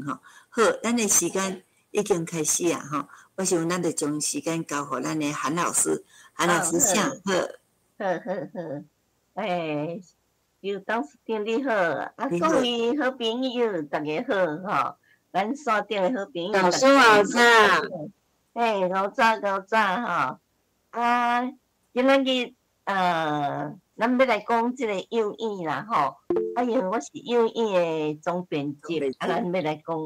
好，咱的时间已经开始啊，吼！我想咱就将时间交互咱的韩老师，韩老师请好。好，就当时顶你好，你好，各位好朋友，大家好吼！咱山顶的好朋友，老师好早。午早吼！今仔日咱要来讲即个幼儿啦吼。因为我是幼儿的总编辑，咱要来讲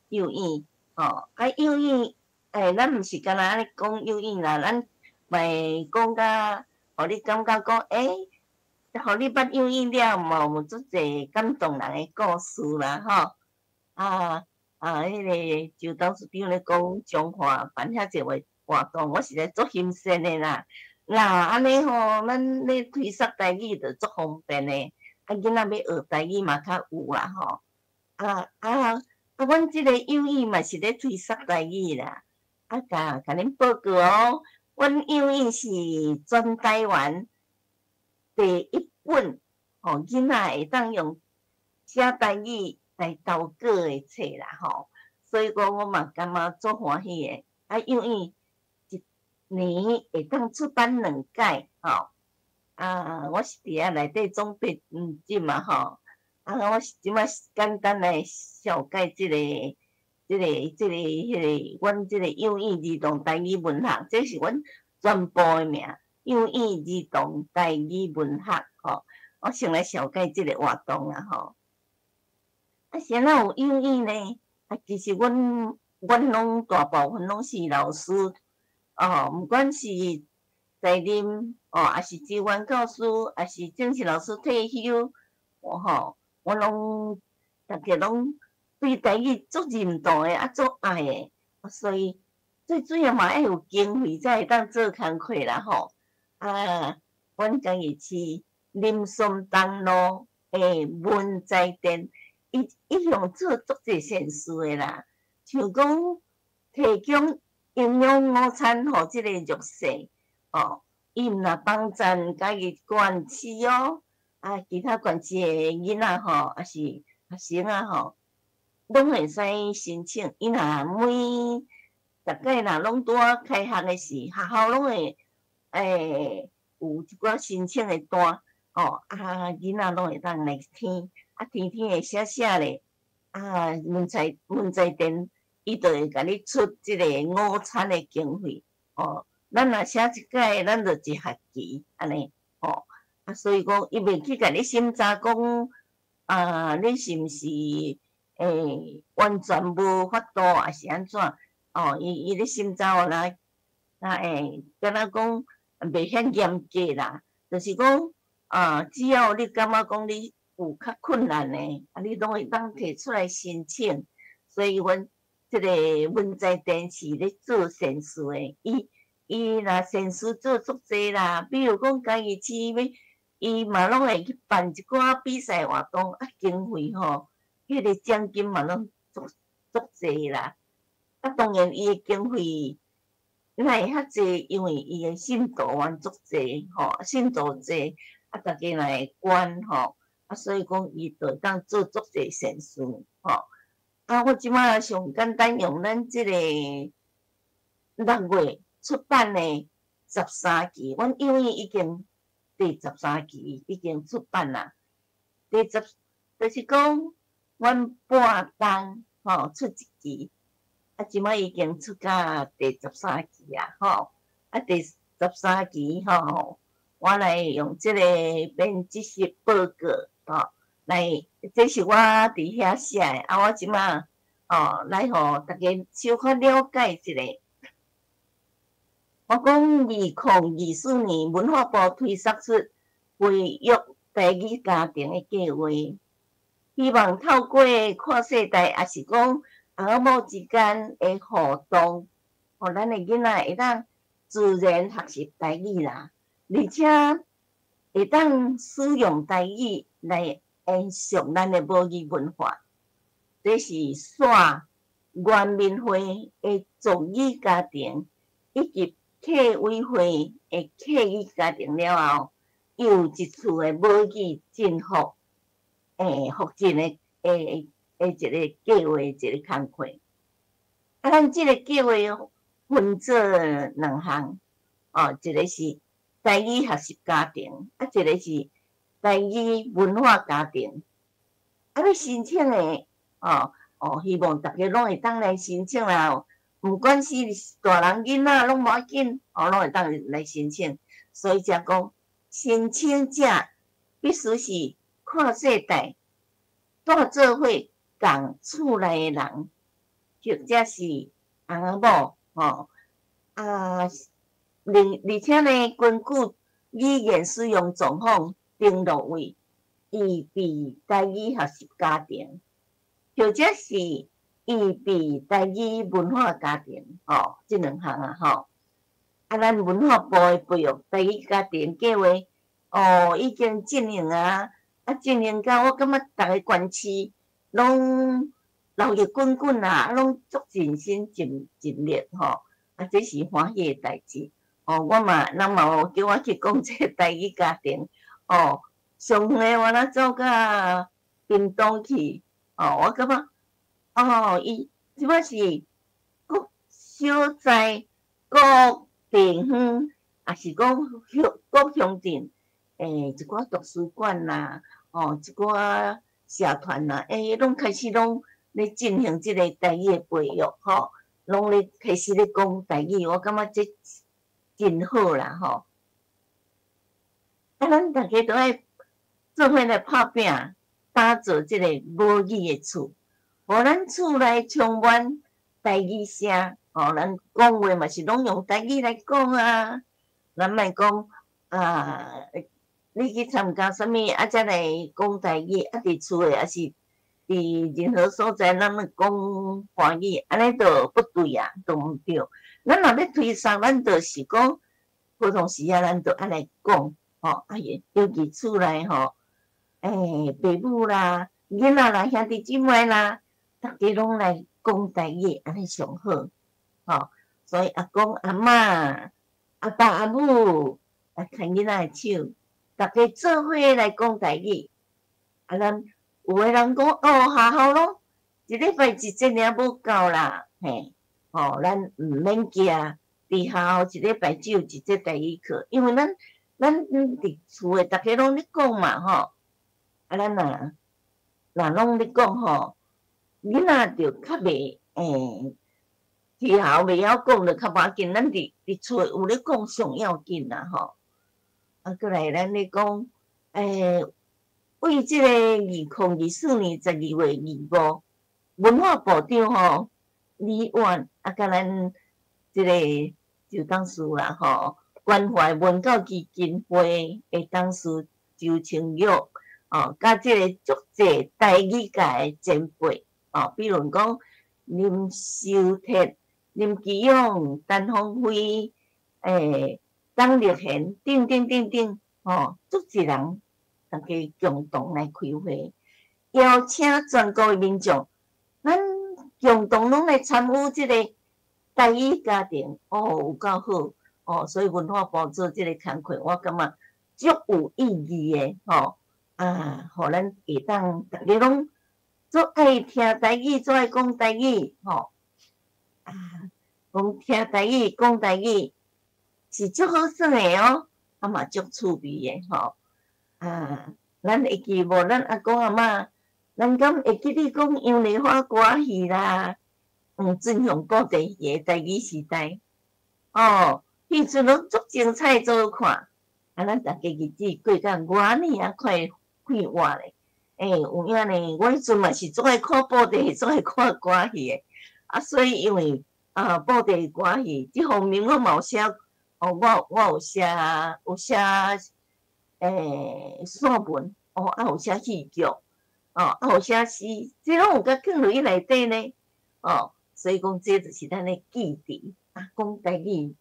幼儿吼。幼儿，咱毋是干那安尼讲幼儿啦，咱咪讲甲，互你感觉讲，互你捌幼儿了，嘛有足侪感动人的故事啦吼。迄个就当时比如咧讲中华办遐济活动，我实在足兴奋的啦。那安尼吼，咱咧推广台语就足方便的。囡仔要学台语嘛较有啦吼。阮即个幼儿嘛是咧推广台语啦。甲恁报告哦，阮幼儿是全台湾第一本囡仔会当用写台语来投稿的册啦吼。所以讲我嘛感觉足欢喜的。幼儿一年会当出版2届吼。我是伫遐内底总编辑嘛吼。我是即摆简单来紹介阮即个幼儿兒童台語文學，這是阮全部的名，幼兒兒童台語文學吼。我先來紹介即個活動啦吼。啥哪有幼兒呢？其實阮攏大部分攏是老師毋管是在任也是志願教師，也是正式老師退休吼，我攏大家攏對台語足認同的，足愛的，所以最主要嘛要有經費才會當做工課啦吼。阮家己是林松東路的文在店，伊用做足濟善事的啦，像講提供營養午餐予即個弱勢伊毋若幫贊家己縣市其他縣市的囡仔吼，也是學生吼，攏會使申請。伊若逐屆若攏拄啊開學的時，學校攏會有一寡申請的單囡仔攏會當來填，填會寫咧，文在店伊就會甲你出即個午餐的經費咱若寫一屆，咱就一學期安尼所以講伊袂去甲你審查講你是毋是完全無法度，還是安怎伊咧審查敢若講袂遐嚴格啦，就是講只要你感覺講你有較困難的，你攏會當摕出來申請。所以阮即個文在店是咧做善事的，伊若善事做足濟啦，比如講家己市伊嘛攏會去辦一寡比賽活動，經費迄個獎金嘛攏足濟啦。當然伊的經費哪會遐濟，因為伊的信徒員足濟信徒濟，大家若會捐所以講伊就會當做足濟善事我即馬上簡單用咱即個6月出版的13期，阮幼兒已經第13期已經出版啦。就是講阮半冬出一期，即馬已經出到第13期第13期我來用即個編輯室報告來，這是我佇遐寫的我即馬來互大家小可了解一下。我講2024年文化部推出培育台語家庭的計劃，希望透過看世代，也是講翁某之間的互動，互咱的囡仔會當自然學習台語啦，而且會當使用台語來延續咱的母語文化。這是線原民會的族語家庭以及客委會的客語家庭了後，又一次的母語振復，復振的一个计划，一个工课。啊，咱即个计划分做2项，一个是台语学习家庭，一个是台语文化家庭。要申请的，希望大家拢会当来申请啦。毋管是大人囡仔，拢无要紧，拢会当来申請。所以才講，申請者必須是跨世代、大做伙共厝內的人，或者是翁某，而且呢，根據語言使用狀況登錄為預備台語學習家庭，或者是預備台語文化家庭，這2項啊，咱文化部的培育台語家庭計劃，已經進行啊，進行到我感覺逐個縣市攏熱滾滾啊，攏足盡心盡力這是歡喜的代誌。人嘛有叫我去講這個台語家庭，上回我若走到屏東去，我感覺，伊即擺是各所在各地方，也是講各鄉鎮，一寡圖書館啦，一寡社團啦，攏開始攏咧進行即個台語的培育，攏咧開始咧講台語，我感覺這真好啦，咱大家都愛做伙來拍拼，打造即個母語的厝，互咱厝內充滿台語聲。咱講話嘛是攏用台語來講啊，咱莫講你去參加啥物才來講台語，佇厝誒，還是佇任何所在，咱講華語，安尼就不對啊，都毋對。咱若要推送，咱就是講普通時啊，咱就愛來講，尤其厝內爸母啦、囡仔啦、兄弟姊妹啦，大家攏來講台語，安尼上好。所以阿公阿嬷、阿爸阿母來牽囡仔的手，大家做伙來講台語。咱有的人講學校咯，一禮拜一節爾無夠啦，咱毋免驚，佇學校一禮拜只有一節台語課，因為咱佇厝誒，大家攏咧講嘛，咱若攏咧講，囡仔就較袂去學校袂曉講就較無要緊，咱佇厝有咧講上要緊啦，過來咱咧講，為即個2024年12月25，文化部長李婉甲咱即個就董事啦，關懷文教基金會的董事周清玉，甲即個足濟台語界的前輩，比如講林秀鐵、林基勇、陳鳳輝、張立賢等，足濟人大家共同來開會，邀請全國的民眾，咱共同攏來參與即個台語家庭，有夠好，所以文化部做即個工課，我感覺足有意義的，互咱會當大家攏足愛聽台語，足愛講台語，講聽台語，講台語是足好耍的嘛足趣味的咱會記無？咱阿公阿嬷，咱敢會記你講楊麗花歌戲啦，尊雄布袋戲台語時代，迄陣攏足精彩，足好看。咱大家日子過甲偌呢快活咧。有影呢，我迄陣嘛是足愛看布袋戲，足愛看歌戲的。所以因為布袋歌戲這方面我嘛有寫，我有寫散文，有寫戲劇，有寫詩，這攏有甲放入去內底呢。所以講這就是咱的基地，講台語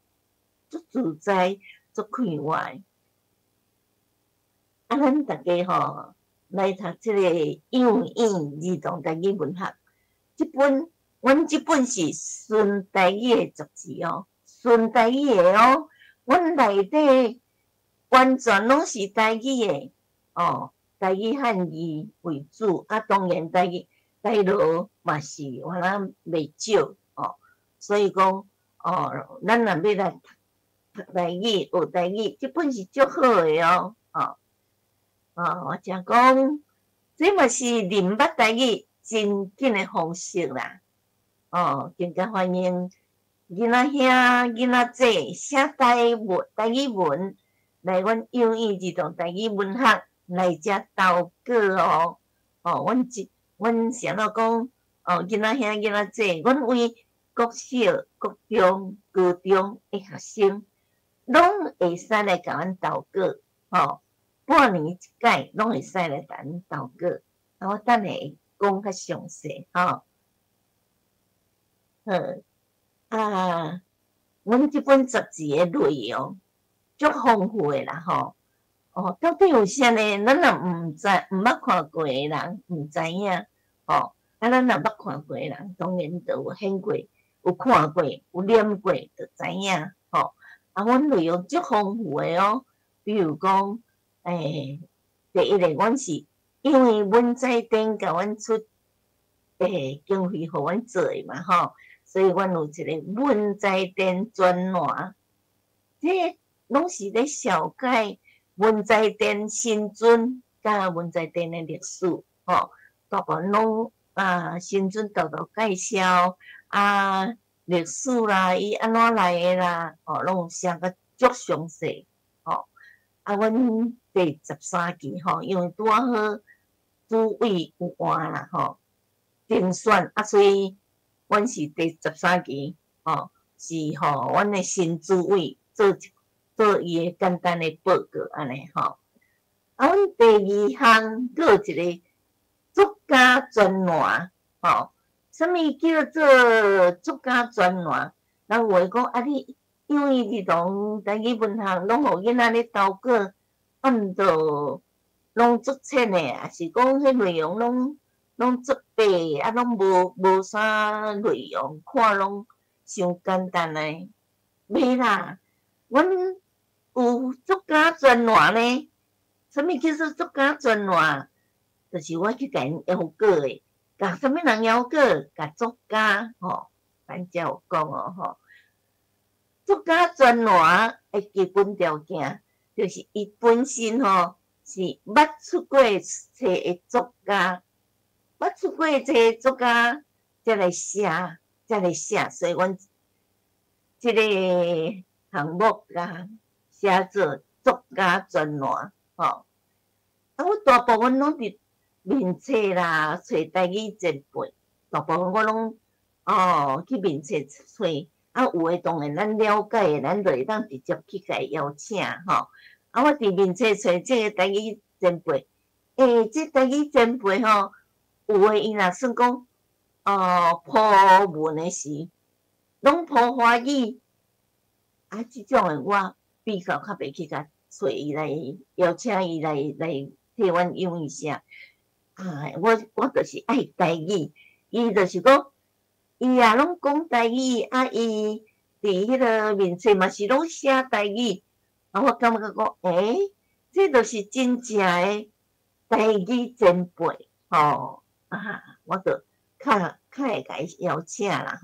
足自在，足快活。咱大家來讀這個幼嬰兒童台語文學，阮這本是純台語的雜誌純台語的阮內底完全攏是台語的，台語漢語為主，當然台語台罗嘛是原来袂少哦，所以讲哦，咱若要来读台语、学台语，这本是足好诶哦，我正讲，这嘛是认捌台语真紧诶方式啦，更加欢迎囡仔兄、囡仔姐写台语文来阮幼语儿童台语文学来遮投稿哦，阮想到讲，囡仔兄、囡仔姐，阮为国小、国中、高中诶学生，拢会使来甲阮投稿，半年一届，拢会使来甲阮投稿。我等下讲较详细，阮即本杂志诶内容足丰富诶啦，到底有啥呢？咱若毋捌看过诶人，毋知影，咱若捌看过诶人，当然就有显过，有看过，有念过，就知影，阮内容足丰富诶哦，比如讲，第一个，阮是因为文在店甲阮出经费，互阮做诶嘛，所以阮有一个文在店专栏，这拢是咧小解文在店新村甲文在店诶历史，大部分拢新村豆介绍历史啦，伊安怎来诶啦，拢写个足详细，阮第13期，因为拄好主委有换啦，竞选所以阮是第13期，是阮诶新主委做伊诶简单诶报告安尼，阮第2项佫有一个作家专栏，什么叫做作家专栏？人有诶讲你幼儿童台语文学拢互囡仔咧投稿，毋着拢足浅诶，也是讲迄内容拢足白，拢无啥内容，看拢伤简单诶。袂啦，阮有作家专栏呢。什么叫做作家专栏？就是我去甲因邀稿诶，甲什么人邀稿？甲作家，咱才有讲哦，作家专栏诶基本条件，就是伊本身是捌出过册诶作家，捌出过册诶作家才来写，所以阮即个项目写做作家专栏，我大部分拢伫面册啦，找台语前辈，大部分我拢去面册找，有诶当然咱了解诶，咱就会当直接去甲伊邀请，我伫面册找即个台语前辈，即台语前辈有诶伊若算讲葡文诶时，拢葡华语，即种诶我比较较袂去甲找伊来邀请伊来替阮用一下。我就是爱台语，伊就是讲，伊也拢讲台语，伊伫迄个面册嘛是拢写台语，我感觉讲，这就是真正诶台语前辈，我就较会甲伊邀请啦，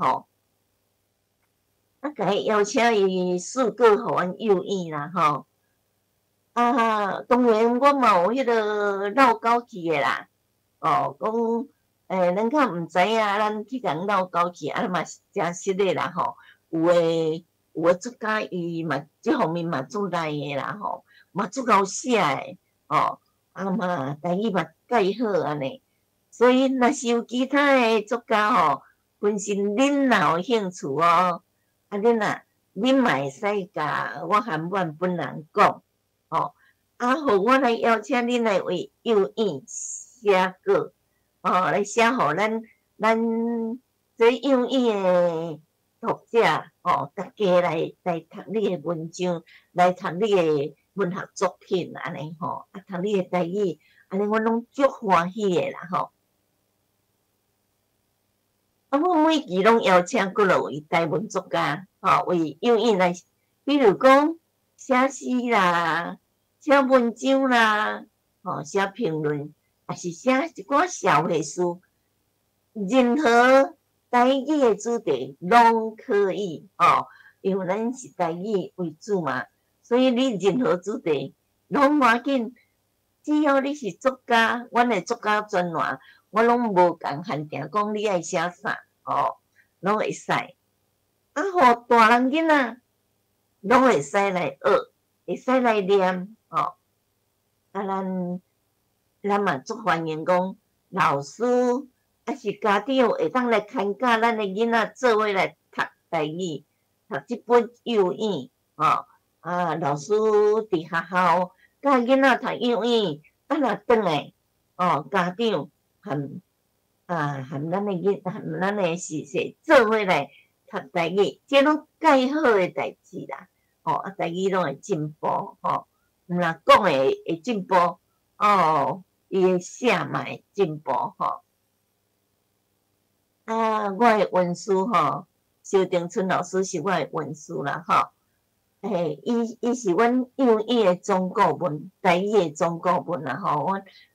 甲伊邀请伊四个互阮幼语啦，当然我嘛有迄个绕高去诶啦。讲咱较毋知影，咱去甲绕高去，嘛是诚实诶啦，有诶作家伊嘛即方面嘛足来诶啦，嘛足够写诶，嘛台语嘛介好安尼，所以若是有其他诶作家本身恁若有兴趣恁嘛会使甲我含阮本人讲，互我来邀请恁来为幼语写稿，来写互咱这幼语诶读者，大家来读你诶文章，来读你诶文学作品安尼，读你诶台语，安尼我拢足欢喜诶啦，我每期拢邀请几落位台湾作家，为幼语来，比如讲写诗啦，写文章啦，写评论，也是写一寡社会书，任何台语的主题拢可以哦，因为咱是台语为主嘛，所以你任何主题拢无要紧，只要你是作家，阮的作家专栏，我拢无共限定讲你爱写啥哦，拢会使。啊，互大人囡仔拢会使来学，会使来念哦。啊，咱嘛足欢迎讲老师。啊，是家长会当来牵教咱的囡仔做伙来读台语，读即本幼语哦。啊，老师伫学校教囡仔读幼语，啊，若转来哦，家长含咱的含咱的是做伙来读台语，这拢介好的代志啦。哦，啊，台语拢会进步哦，毋若讲会进步哦，伊的写嘛会进步吼。啊，我的文师吼，萧定春老师是我的文师啦吼。伊是阮幼语的总顾问，台语的总顾问啦吼。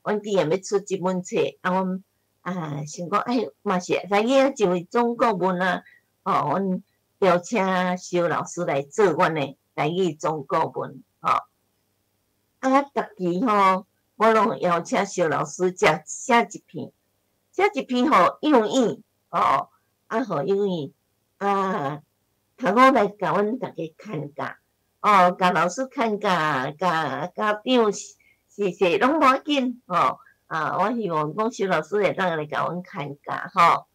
阮之前要出即本册，啊，阮想讲，嘛是台语一位总顾问啊。哦，阮邀请萧老师来做阮的台语总顾问吼。啊，逐期吼，我拢邀请萧老师写一篇吼幼语。哦，啊，互幼语啊，头我来甲阮逐个看教，哦，甲老师看教，甲家长是拢无要紧，哦，啊，我希望讲萧老师会当来甲阮看教，吼，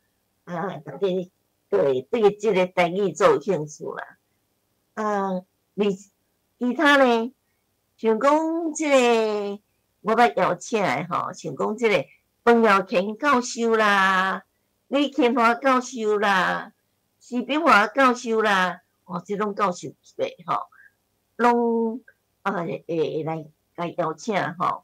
啊，逐个对即个台语做有兴趣啦，啊，其他呢，像讲即个我捌邀请的吼，像讲即个彭耀乾教授啦。李清华教授啦，徐炳华教授啦，哦，即种教授辈吼，拢会来甲邀请吼。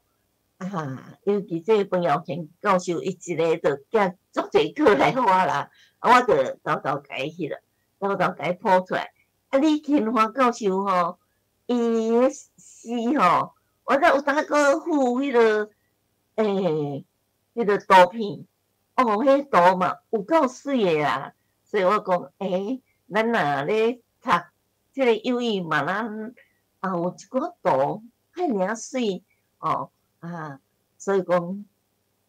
啊，尤其这彭耀乾教授，伊一个就寄足侪课来互我啦，啊，我就偷偷甲伊迄个，偷偷甲伊谱出来。啊，李清华教授吼，伊迄诗吼，我才有当个附迄个迄个图片。哦，迄图嘛有够水诶啦，所以我讲，咱若咧读即个幼语嘛，咱有一个图，遐尔水哦啊，所以讲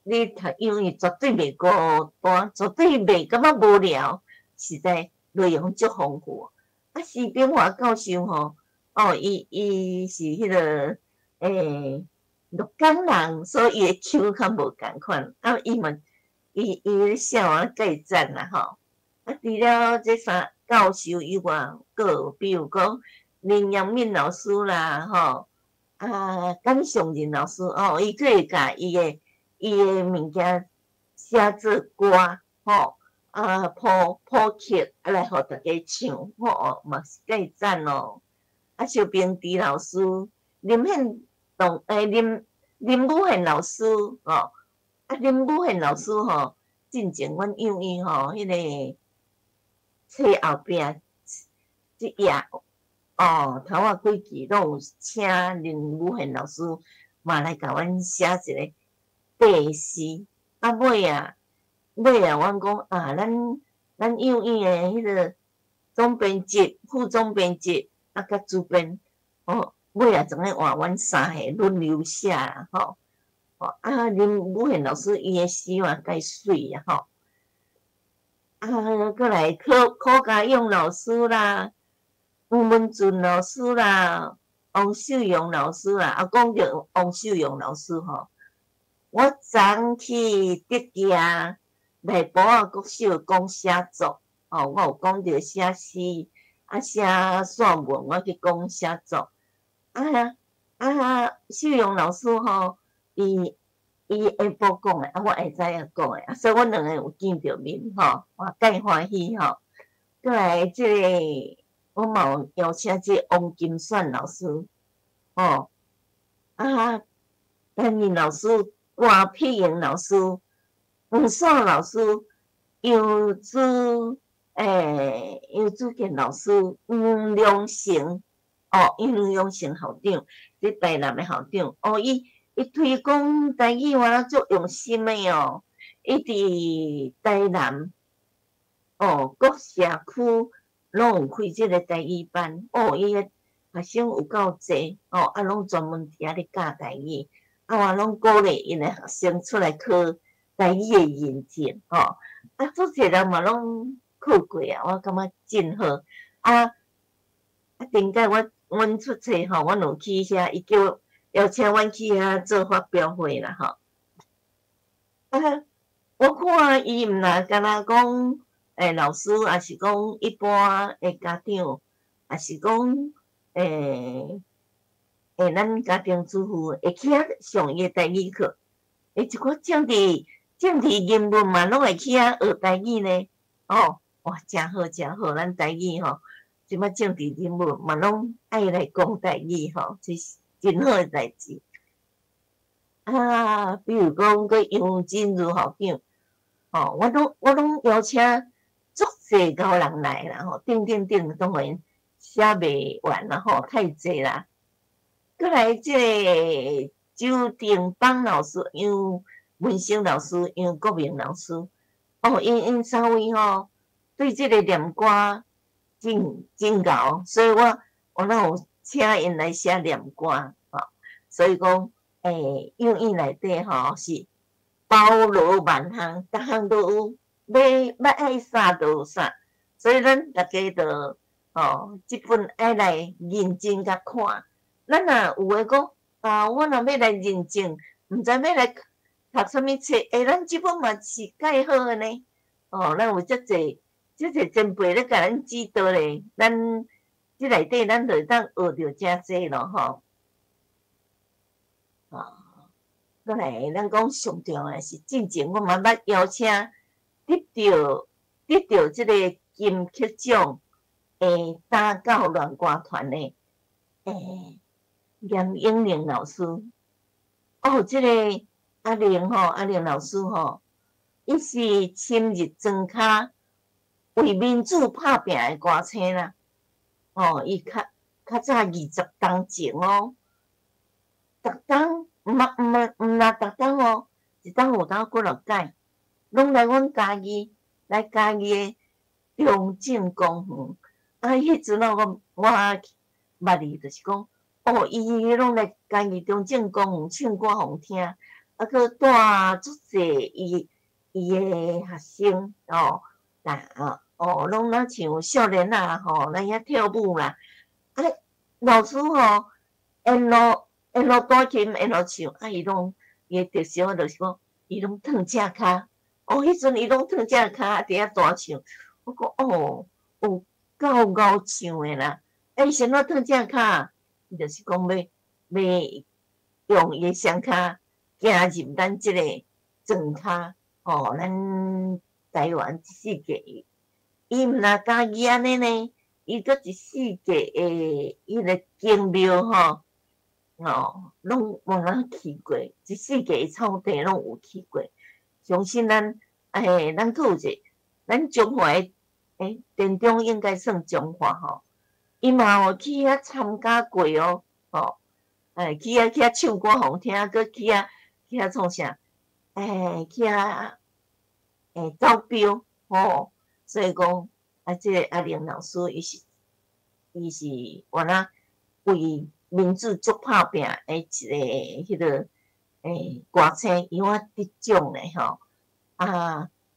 你读幼语绝对袂孤单，绝对袂感觉无聊，实在内容足丰富。啊，徐炳华教授吼，哦，伊是迄个鹿港人，所以伊诶手较无共款，啊，伊嘛。伊写完介赞啦吼，啊，除了这三教授以外，阁有比如讲林阳敏老师啦吼，啊，甘尚仁老师哦，伊可以甲伊诶物件写做歌吼，啊，谱曲啊来互大家唱吼，嘛是介赞哦。啊，萧平池老师、林武宪老师哦。啊，林武宪老师吼，进前阮幼语吼，迄个册后壁即页哦，头仔几期拢有请林武宪老师嘛来甲阮写一个题诗。啊，尾啊，阮讲啊，咱幼语的迄个总编辑、副总编辑啊，甲主编哦，尾啊，总咧换阮三个轮流写啦吼。哦，啊，林武宪老师伊诶诗嘛介水啊吼，啊，过来柯家勇老师啦，吴文俊老师啦，王秀荣老师啦，啊，讲到王秀荣老师吼，我昨去德家内埔啊国小讲写作，哦，我有讲到写诗，啊，写散文，我去讲写作，秀荣老师吼。伊下晡讲诶，啊，我会知影讲诶，啊，所以阮两个有见着面吼，我介欢喜吼。过来即个，我嘛有邀请即王金算老师，吼，啊，担任老师，郭碧莹老师，黄爽老师，杨子健老师，杨良成，哦，杨良成校长，即台南诶校长，哦，伊推广台语话足用心诶哦，伊伫台南各社区拢有开即个台语班，伊个学生有够济，拢专门伫遐咧教台语，我拢鼓励因诶学生出来考台语诶认证，足侪人嘛拢考过啊，我感觉真好。顶届阮出册阮有去遐，伊叫邀请阮去遐做发表会啦，我看伊毋若干那讲，老师，也是讲一般诶家长，也是讲咱家庭主妇会去遐上伊诶台语课，一寡政治人物嘛，拢会去遐学台语呢。哇，真好真好，咱台语即摆政治人物嘛拢爱来讲台语这是真好诶代志。比如讲个杨金如校长，我拢邀请足侪高人来啦，当然写袂完啦，太侪啦。过来即个周定邦老师、杨文生老师、杨国明老师，因三位对即个念歌真厚，所以我哪有请因来写念歌，所以讲幼语内底是包罗万象，逐项都有，要爱啥都有啥，所以咱大家就即本爱来认真甲看。咱若有诶讲我若要来认证，毋知要来读啥物册，咱即本嘛是介好诶呢。咱有遮侪前辈咧甲咱指导咧，咱即内底咱就会当学着诚济咯，过来，咱讲上重要诶是进前，我嘛捌邀请得到即个金曲奖打教乱歌团诶严英玲老师。即个阿玲老师伊是深入庄脚为民主拍拼诶歌星啦。伊较早20当前逐工毋若逐工一当有当几落届，拢来阮嘉义诶中正公园。迄阵我捌伊，就是讲伊拢来嘉义中正公园唱歌互听，佮带足侪伊诶学生拢若像少年仔来遐跳舞啦。老师沿路弹琴，沿路唱，伊诶特色就是讲，伊拢脱正骹。迄阵伊拢脱正骹伫遐弹唱，我讲有够唱诶啦。伊先怎脱正骹？伊就是讲要用伊诶双骹行入咱即个庄脚，咱台湾一世界，伊毋若嘉义安尼呢，伊搁一世界诶迄个景庙拢有去过，一世界诶草地拢有去过。相信咱佫有一个，咱中华诶殿中应该算中华伊嘛有去遐参加过去遐唱歌互听，佫去遐创啥？去遐招标所以讲即个阿玲老师伊是原来为民主做拍拼诶一个歌星，伊我得奖咧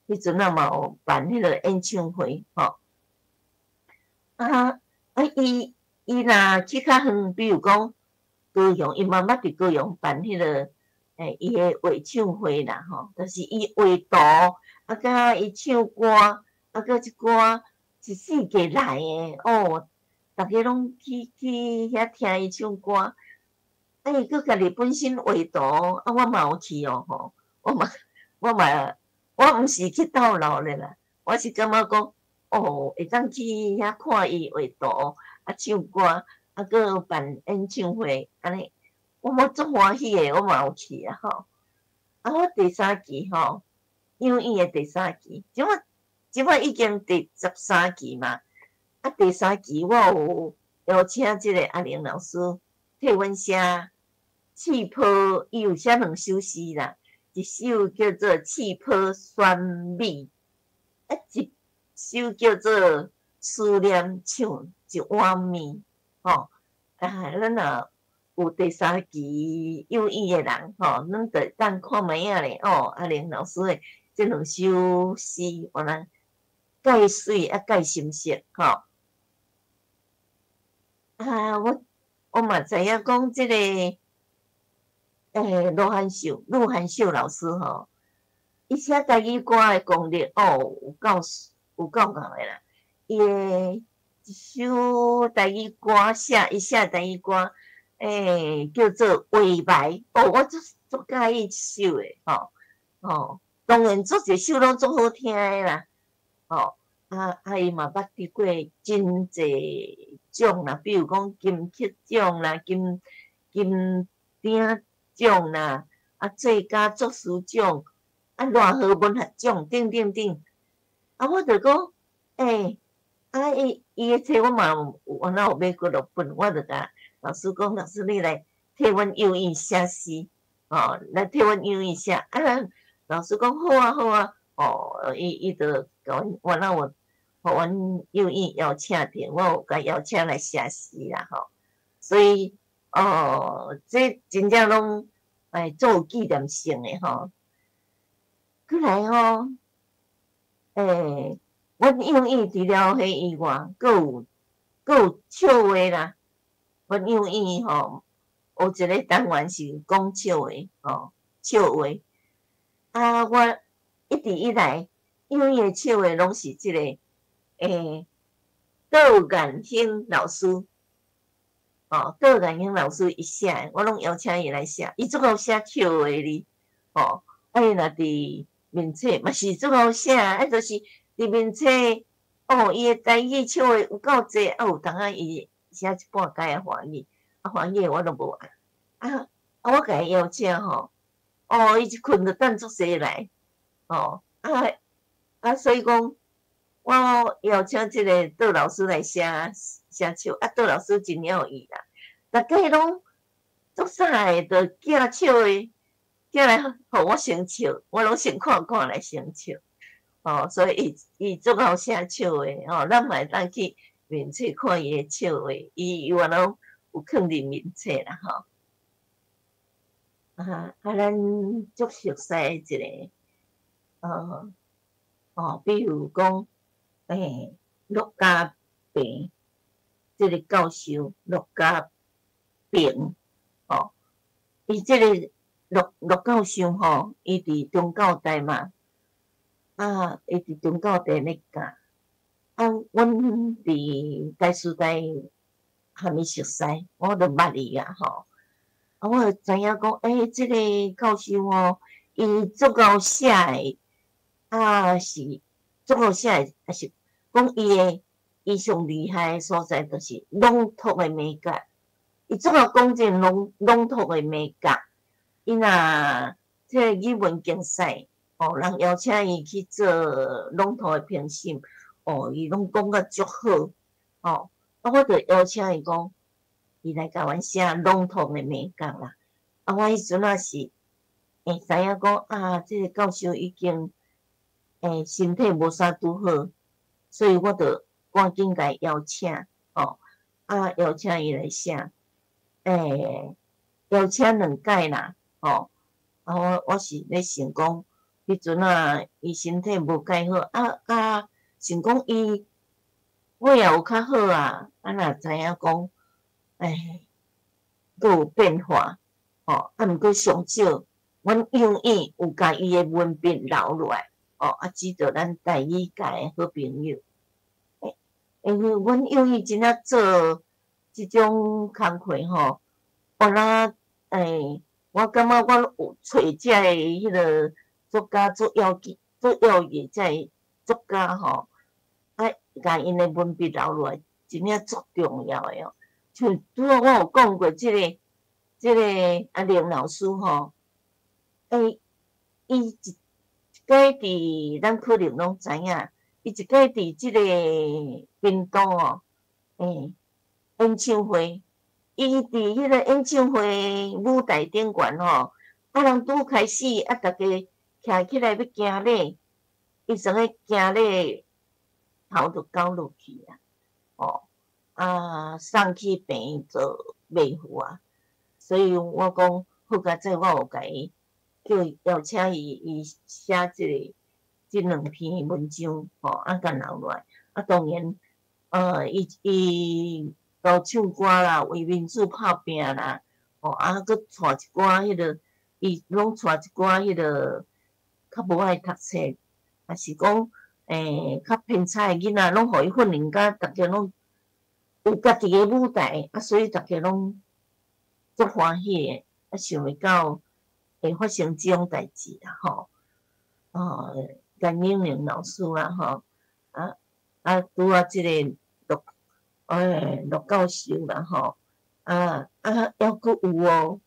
迄阵嘛有办迄个演唱会伊若去较远，比如讲高雄，伊嘛捌伫高雄办迄个伊诶画唱会啦就是伊画图甲伊唱歌佫即歌一世界来诶逐个拢去遐听伊唱歌。伊佫家己本身画图我嘛有去我毋是去逗留咧啦，我是感觉讲会当去遐看伊画图唱歌佫办演唱会安尼，我足欢喜诶，我嘛有去我第三期幼语诶第三期，即摆已经第13期嘛。第三期我有邀请即个阿玲老师替阮写气泡，伊有写2首诗啦。一首叫做《气泡酸米》，一首叫做《思念唱一碗面》。吼，咱若有第三期有意的人，吼，咱得当看卖影咧。阿玲老师的这两首诗，我人介水介深色，吼。我嘛知影讲这个，陆汉秀老师吼，伊写台语歌的功力有够够的啦。伊的一首台语歌伊写台语歌，叫做《画牌》。我足介意这首的，当然做一首拢足好听的啦，伊嘛捌得过真济奖啦，比如讲金曲奖啦、金鼎奖啦，最佳作词奖，联合文学奖等等等。我就讲，伊的册我嘛有哪有买过6本，我就甲老师讲，老师你来替阮有意写诗，来替阮有意写。老师讲好啊好啊，伊就甲阮互阮有意邀请着，我有甲邀请来写诗啦吼。所以这真正拢足有纪念性的吼。过来吼，阮有意除了迄以外，佫有笑话啦。阮有意吼，有一个单元是讲笑话，笑话。我一直以来有意的笑话拢是即个。窦眼兴老师，窦眼兴老师伊写的，我拢邀请伊来写。伊足好写笑话哩，伊若伫面册嘛是足好写，就是伫面册，伊的台语笑话有够济，有当仔伊写一半解华语，华语我都无爱。我甲伊邀请吼，伊一困就等足济来，所以讲。我邀请即个窦老师来写笑，窦老师真有意啦。大家拢足啥个，就寄笑话，寄来互我先笑，我拢先看看来先笑。所以伊足好写笑话，咱嘛会当去面册看伊的笑话，伊原来有放伫面册啦，咱足熟悉一个，比如讲。陆家平，这个教授陆家平，伊这个陆教授伊伫中教大嘛，伊伫中教大咧教，阮伫台师大还没熟悉，我都捌伊啊，我就知影讲，这个教授伊足够写的，是足够写的，是。讲伊上厉害的所在，就是朗读的美感。伊足够讲这朗读的美感。伊若这个语文竞赛，人邀请伊去做朗读的评审，伊拢讲甲足好，我就邀请伊讲，伊来甲阮写朗读的美感啦。我迄阵仔是知影讲这个教授已经身体无啥拄好。所以我就赶紧甲邀请，邀请伊来写，邀请2届啦，我是咧想讲，迄阵仔伊身体无介好，想讲伊我也有较好啊，若知影讲，佫有变化，毋过上少，阮有意有甲伊的文笔留落来。指导咱台语界的好朋友，因为阮有意真正做即种工课我感觉我有找遮个迄个作家做要义遮个作家甲因的文笔留落来，真正足重要的哦。像拄好我有讲过，即个阿玲老师伊一届伫咱可能拢知影，伊一届伫即个屏东演唱会，伊伫迄个演唱会舞台顶悬人拄开始，逐家徛起来要行礼，伊整个行礼头就搞落去送去病院做卖付所以我讲好佳哉，我有甲伊邀请伊写即两篇文章甲留落来。当然，伊都唱歌啦，为民主拍拼啦，佫带一寡迄个，伊拢带一寡迄个较无爱读册，也是讲较偏差诶囡仔，拢互伊训练甲逐家拢有家己诶舞台，所以逐家拢足欢喜诶，想袂到会发生即种代志啦甘宁宁老师啦拄即个陆教授啦还佫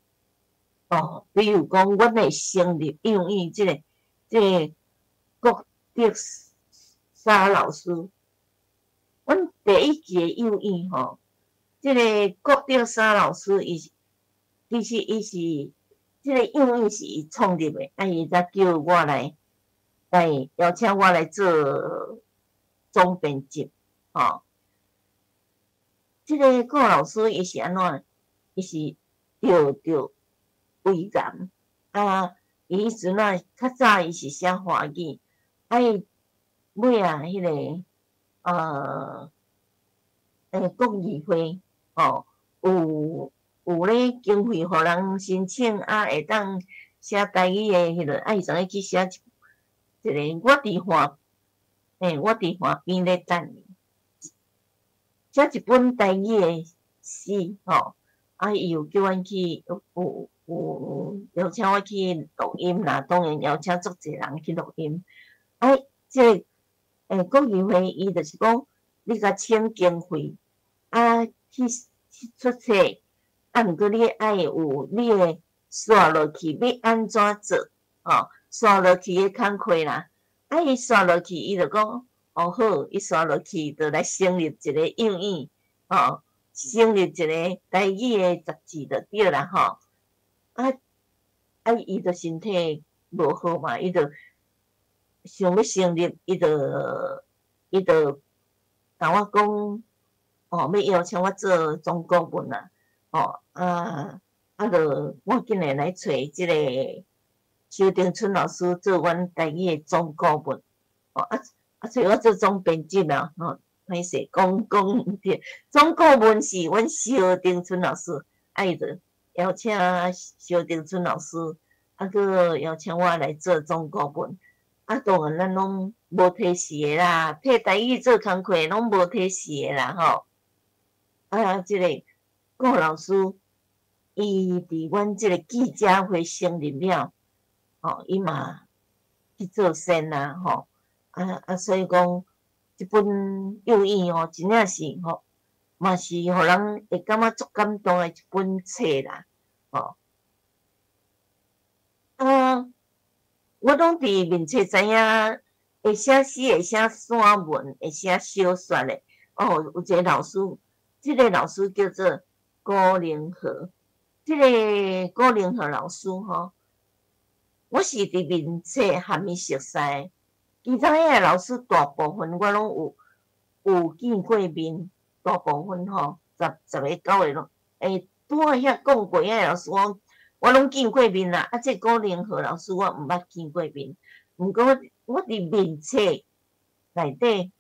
有比如讲，阮会成立幼儿即个郭德沙老师，阮第一届幼儿即个郭德沙老师，其实伊是即个幼儿是伊创立诶，伊才叫我来邀请我来做总编辑即个郭老师伊是安怎？伊是着胃癌伊迄阵较早伊是写华语，伊尾迄个国议会有咧经费，互人申请会当写台语诶迄个，伊怎样去写一个我伫岸边咧等你，写一本台语诶诗伊有叫阮去有邀请我去录音啦，当然邀请足侪人去录音。即个国议会伊就是讲，你甲请经费去出册，毋过你爱有你诶刷落去要安怎做刷落去诶工课啦。伊刷落去，伊就讲好，伊刷落去就来成立一个幼儿成立一个台语诶杂志就对啦伊就身体无好嘛，伊就想要成立，伊就甲我讲要邀请我做总顾问啦就我紧来找即个邱定春老师做阮台语诶总顾问找我做总编辑啦歹势讲毋对，总顾问是阮萧定春老师，伊就邀请萧定春老师，佫邀请我来做总顾问。当然咱拢无提示诶啦，替台语做工课拢无提示诶啦即个顾老师，伊伫阮即个记者会成立了，伊嘛去做先啦所以讲。即本幼儿真正是嘛是互人会感觉足感动诶一本册啦我拢伫面册知影，会写诗、会写散文、会写小说诶有一个老师，即个老师叫做高凌和，即个高凌和老师我是伫面册含伊熟悉。其他遐老师大部分我拢有见过面，大部分10个9个拢拄好遐讲过遐老师我拢见过面啦。即高联合老师我毋捌见过面，毋过我伫面册内底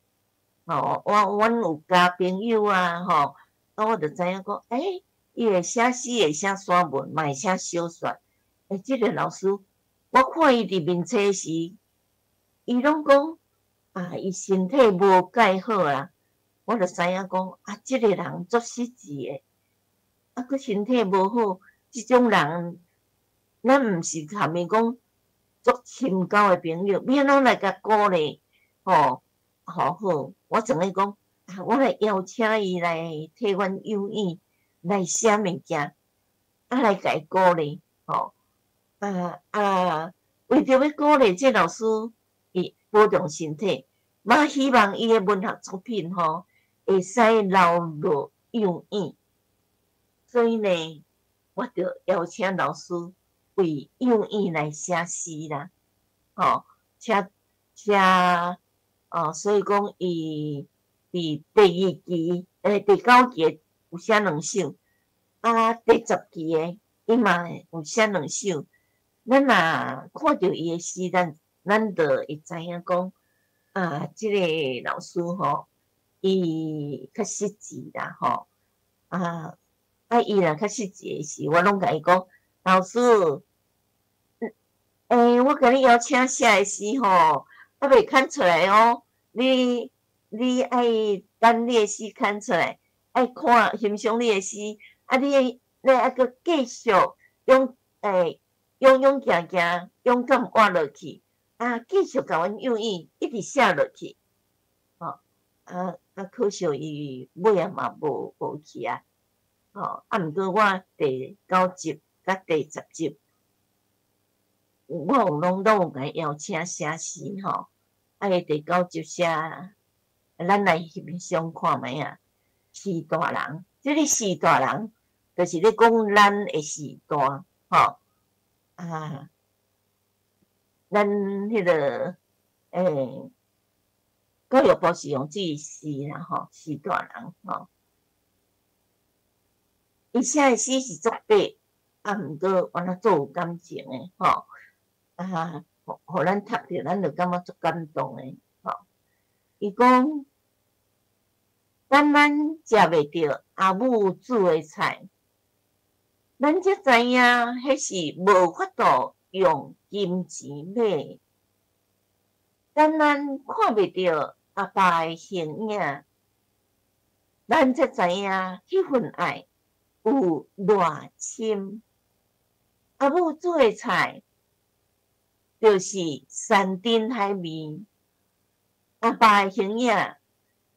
阮有交朋友我就知影讲伊会写诗，会写散文，嘛会写小说。即个老师，我看伊伫面册时。伊拢讲伊身体无介好啦，我就知影讲即个人足失志诶，佫身体无好，即种人咱毋是含伊讲足深交诶朋友，要安怎来甲鼓励好，我总会讲我来邀请伊来替阮幼儿来写物件，来甲伊鼓励为着要鼓励即老师。伊保重身体，嘛希望伊诶文学作品会使流落幼儿。所以呢，我就邀请老师为幼燕来写诗啦，吼，所以讲伊伫第二期第9期有写2首，第10期伊嘛有写2首。咱若看到伊诶诗，咱就会知影讲即个老师吼，伊较识字啦吼，伊若较识字诶时，我拢甲伊讲，老师，我甲你邀请写诶诗吼，未刊出来哦，你爱等你诶诗刊出来，爱看欣赏你诶诗，你还阁继续勇行行，勇敢活落去，继续甲阮幼燕一直写落去，可惜伊尾仔嘛无去啊，毋过我第9集甲第10集，我拢有甲伊邀请写诗吼，第9集写，咱来欣赏看觅啊，四大人，即个四大人，就是咧讲咱诶时代，吼。咱迄个教育部是用即诗啦，吼，四大人，吼，伊写诶诗是足白，毋过安怎做有感情诶，吼，互咱读着，咱就感觉足感动诶，吼。伊讲，咱食袂着阿母煮诶菜，咱才知影，迄是无法度用金钱买。咱看袂着阿爸诶形影，咱才知影迄份爱有偌深。阿母煮诶菜，就是山珍海味。阿爸诶形影，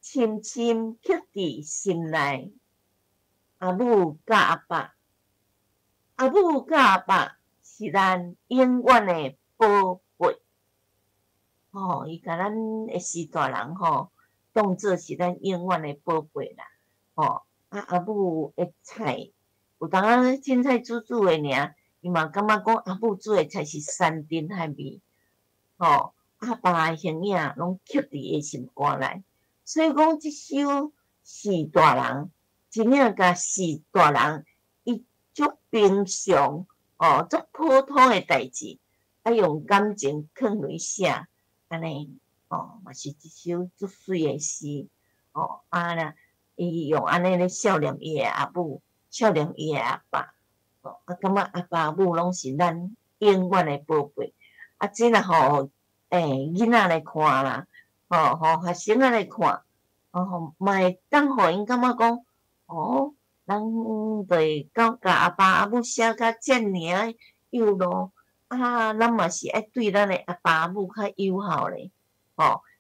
深深刻伫心内。阿母甲阿爸。阿母甲阿爸是咱永远诶宝贝，伊甲咱诶四大人吼，当做是咱永远诶宝贝啦，阿母诶菜，有当呾凊彩煮诶尔，伊嘛感觉讲阿母煮诶菜是山珍海味，阿爸诶形影拢刻伫伊心肝内，所以讲即首四大人，真正甲四大人。足平常足普通诶代志，用感情藏落写，安尼嘛是一首足水诶诗，伊用安尼咧孝念伊诶阿母，孝念伊诶阿爸，感觉阿爸阿母拢是咱永远诶宝贝，即若互囡仔来看啦，互学生仔来看，嘛会当互因感觉讲，咱对甲阿爸阿母写甲遮尔幼路，咱嘛是爱对咱诶阿爸阿母较友好咧，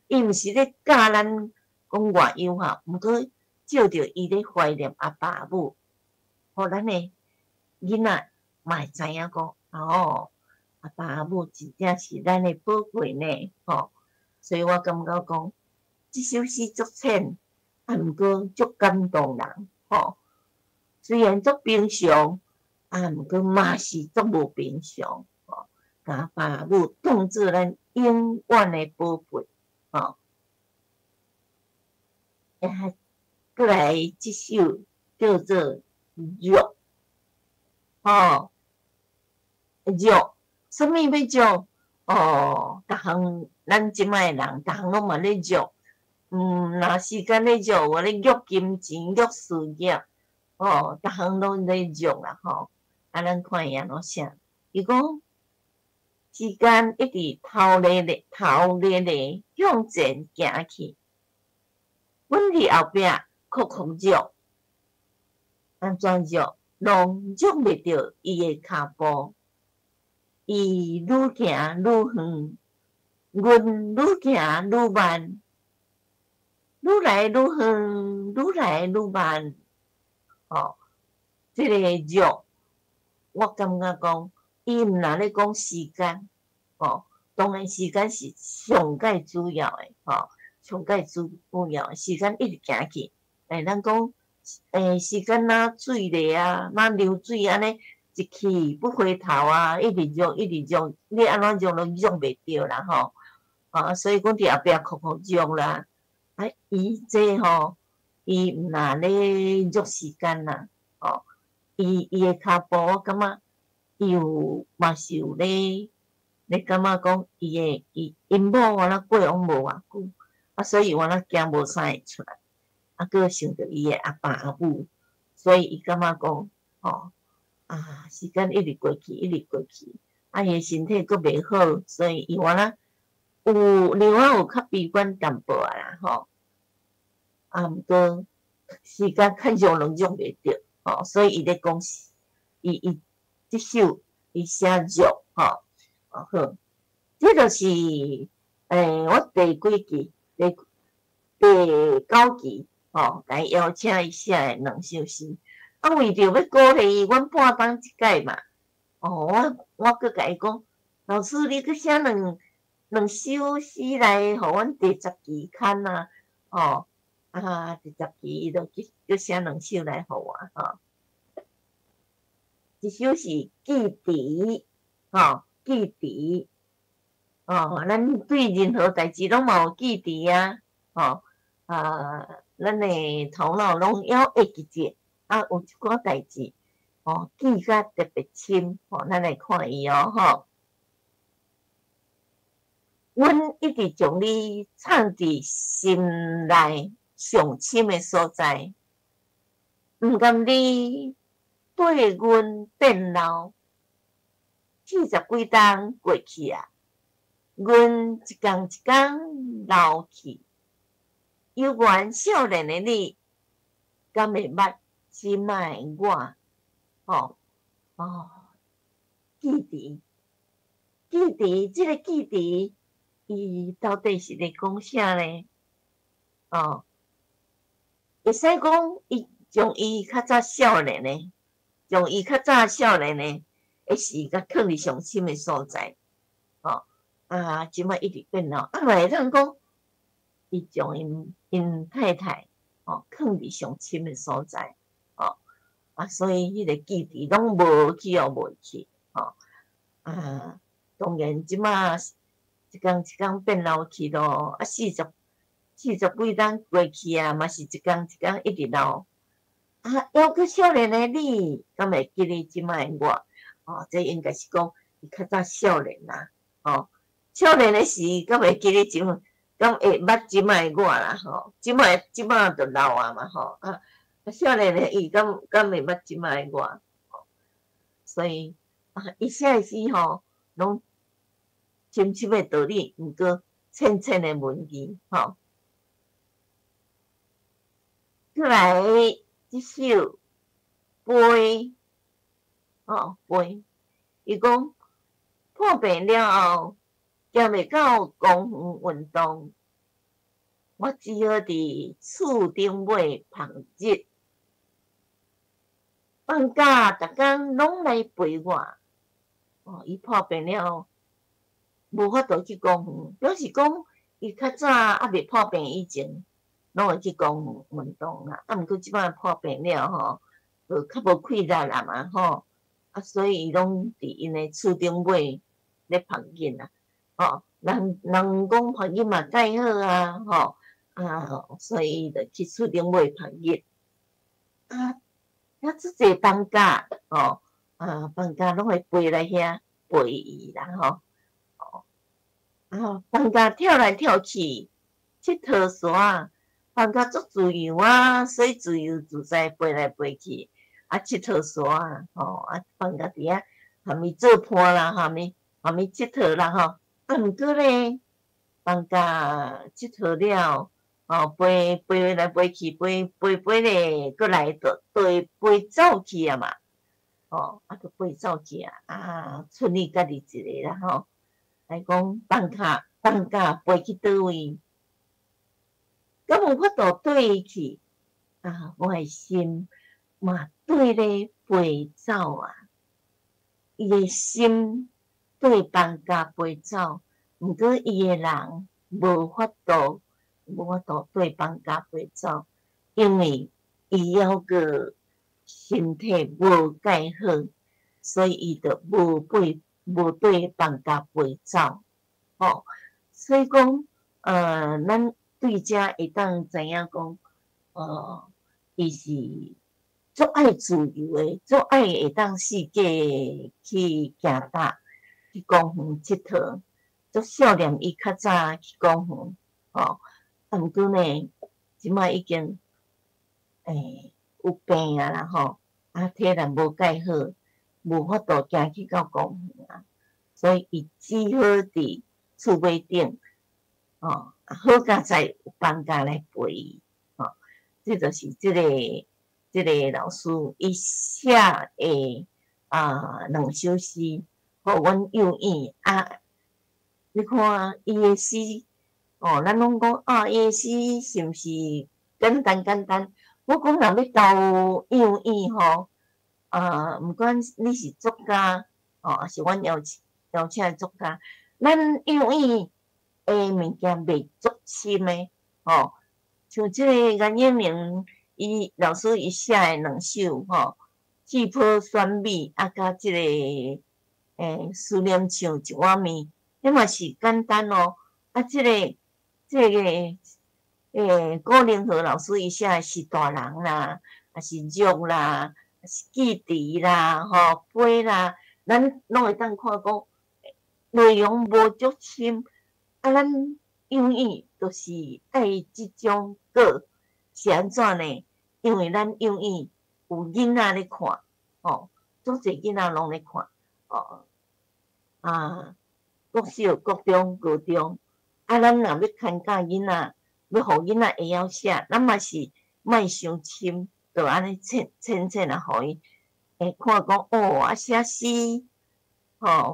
伊毋是咧教咱讲偌友好，毋过照着伊咧怀念阿爸阿母，互咱诶囡仔嘛会知影讲，阿爸阿母真正是咱诶宝贝呢，所以我感觉讲，即首诗足浅，毋过足感动人，虽然足平常，毋过嘛是足无平常，甲阿爸阿母当做咱永远诶宝贝，过来即首叫做肉，肉，什么要肉？逐项咱即摆人，逐项拢嘛咧肉，若时间咧肉，我咧约金钱、约事业。逐项拢咧用啦，咱看伊安怎写。伊讲时间一直头咧咧向前行去，阮伫后壁苦苦肉，安怎肉？拢捉袂着伊诶骹步，伊愈行愈远，阮愈行愈慢，愈来愈远，愈来愈慢。即个肉，我感觉讲，伊毋若咧讲时间，当然时间是上界主要诶，上界主要诶，时间一直行去，咱讲，时间若水咧若流水安尼，一去不回头啊，一直用，你安怎用都用袂着啦吼。所以讲伫后壁苦苦用啦。伊这吼，伊毋若咧约时间啦，伊诶骹步，我感觉伊嘛是有咧感觉讲伊某我那过往无偌久，所以我那惊无啥会出来，搁想着伊诶阿爸阿母，所以伊感觉讲，时间一直过去，伊诶身体搁袂好，所以伊我那另外有较悲观淡薄啦，毋过时间较长拢用袂着，所以伊咧讲，伊即首伊写弱，好，这就是我第几期，第9期，甲伊邀请伊写诶2首诗，为着要鼓励伊，阮半当一届嘛，我搁甲伊讲，老师你搁写两首诗来，互阮第10期刊啊，第10期伊就搁写2首来互我，一首是记忆，记忆。咱对任何代志拢嘛有记忆啊，咱诶头脑拢还会记着，有一寡代志，记甲特别深，咱来看伊阮一直将你藏伫心内上深诶所在，毋甘你对阮变老，40几冬过去啊。阮一工一工老去，犹原少年的你，敢会捌即摆我？记忆，即个记忆，伊到底是咧讲啥呢？会使讲伊将伊较早少年的，诶时甲放伫上深的所在，即摆一直变老，嘛会通讲，伊将因太太，放伫上深的所在，所以迄个记忆拢无去无去，当然即摆一工一工变老去咯，40几冬过去啊，嘛是一工一工一直老，还阁少年的你，敢会记得即摆我？这应该是讲伊较早少年啦，少年的时，敢会记得即摆，敢会捌即摆我啦，即摆就老啊嘛，少年的伊敢会捌即摆我，所以伊写的诗拢深深的道理，毋过浅浅的文字，再来即首杯，杯，伊讲破病了后。行袂到公园运动，我只好伫厝顶尾旁日，放假逐工拢来陪我。伊破病了，无法度去公园，表示讲伊较早未破病以前，拢会去公园运动啦。毋过即摆破病了就较无气力啦嘛所以伊拢伫因诶厝顶尾咧旁日啦。人讲旁日嘛介好所以就去厝顶尾旁日。即个放假放假拢会飞来遐陪伊啦放假跳来跳去，佚佗耍，放假足自由随自由自在飞来飞去，佚佗耍放假伫遐含伊做伴啦，含伊佚佗啦毋过咧，放假佚佗了，飞来飞去，飞咧，搁来就飞走去啊嘛，就飞走去剩你家己一个啦来讲放假飞去倒位，敢有法度对去我的心嘛对咧飞走伊的心。对放假飞走，毋过伊诶人无法度对放假飞走，因为伊还阁身体无介好，所以伊就无对放假飞走，吼。所以讲，咱对遮会当知影讲，伊是足爱自由诶，足爱会当世界去行踏，去公园佚佗。足少年伊较早去公园，吼。啊，毋过呢，即摆已经有病啊啦吼，啊体力无介好，无法度行去到公园啊，所以伊只好伫厝尾顶，好佳在有放假来陪伊，这就是这个老师伊写的两首诗，互阮幼影啊。你看伊的诗，咱拢讲伊的诗是毋是简单？我讲若要投幼影吼，毋管你是作家，还是阮邀请的作家，咱幼影的物件袂足深的，像即个颜英明伊老师伊写的两首寄坡酸米甲即个思念像一碗面。迄嘛是简单哦，即个郭玲和老师伊写是大人啦，还是肉啦，还是记忆啦，杯啦，咱拢会当看讲内容无足深，咱幼影就是爱即种个是安怎呢？因为咱幼影有囡仔咧看，足侪囡仔拢咧看，国小、国中、高中，咱若要牵教囡仔，要互囡仔会晓写，咱嘛是莫伤深，就安尼浅啊，互伊会看讲写诗，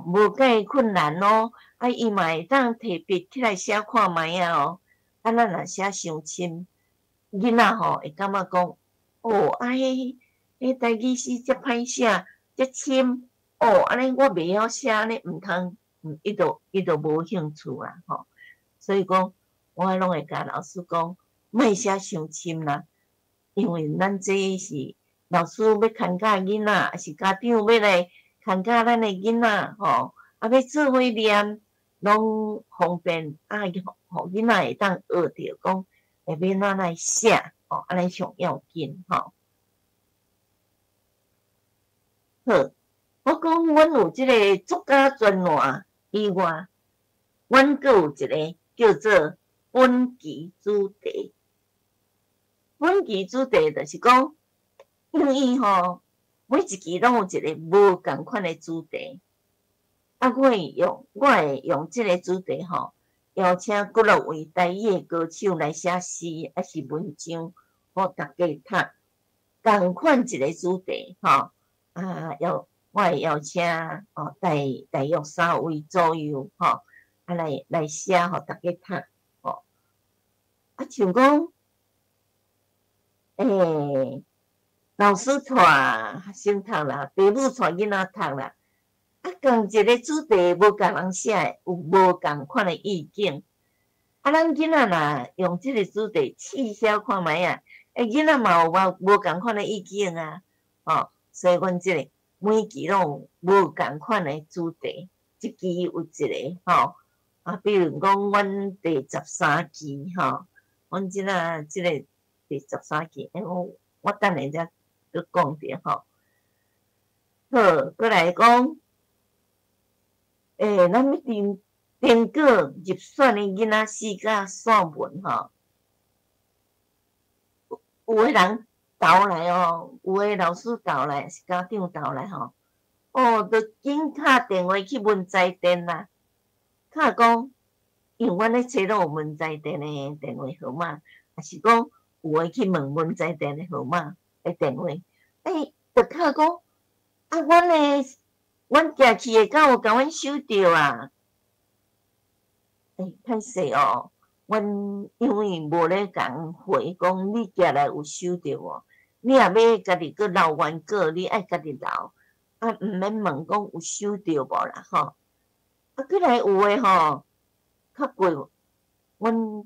无介困难咯。伊嘛会当摕笔起来写看觅啊咱若写伤深，囡仔会感觉讲迄台语诗遮歹写，遮深，安尼我袂晓写，安尼毋通。伊就无兴趣啦，所以讲，我拢会甲老师讲，莫写伤深啦，因为咱这是老师要牵教囡仔，还是家长要来牵教咱的囡仔，要做伙念，拢方便，互囡仔会当学着讲，会免怎来写，安尼上要紧，好。我讲，阮有即个作家专栏。以外，阮阁有一个叫做本期主题。本期主题就是讲，因为每一期拢有一个无共款的主题。我会用即个主题邀请各位台语的歌手来写诗，还是文章，互大家读。共款一个主题我会邀请大约3位左右来写互大家读像讲老师带学生读啦，父母带囡仔读啦，共一个主题无共人写，有无共款的意见。咱囡仔若用即个主题试写看觅囡仔嘛有无共款的意见所以阮即个。每期拢有无共款的主题，即期有一个比如讲阮第13期阮即个第13期，我等下才去讲着好，过来讲，咱要订购入选的囡仔诗甲散文有个人。投来有诶老师投来，是家长投来就紧打电话去问在电啦。讲，因为阮咧找到有问在电诶电话号码，还是讲有诶去问问在电诶号码诶电话。就讲，阮寄去诶狗有甲阮收着啊。歹势阮因为无咧共回讲，你寄来有收着你若要家己去留原稿，你爱家己留，毋免问讲有收着无啦过来有诶较贵，阮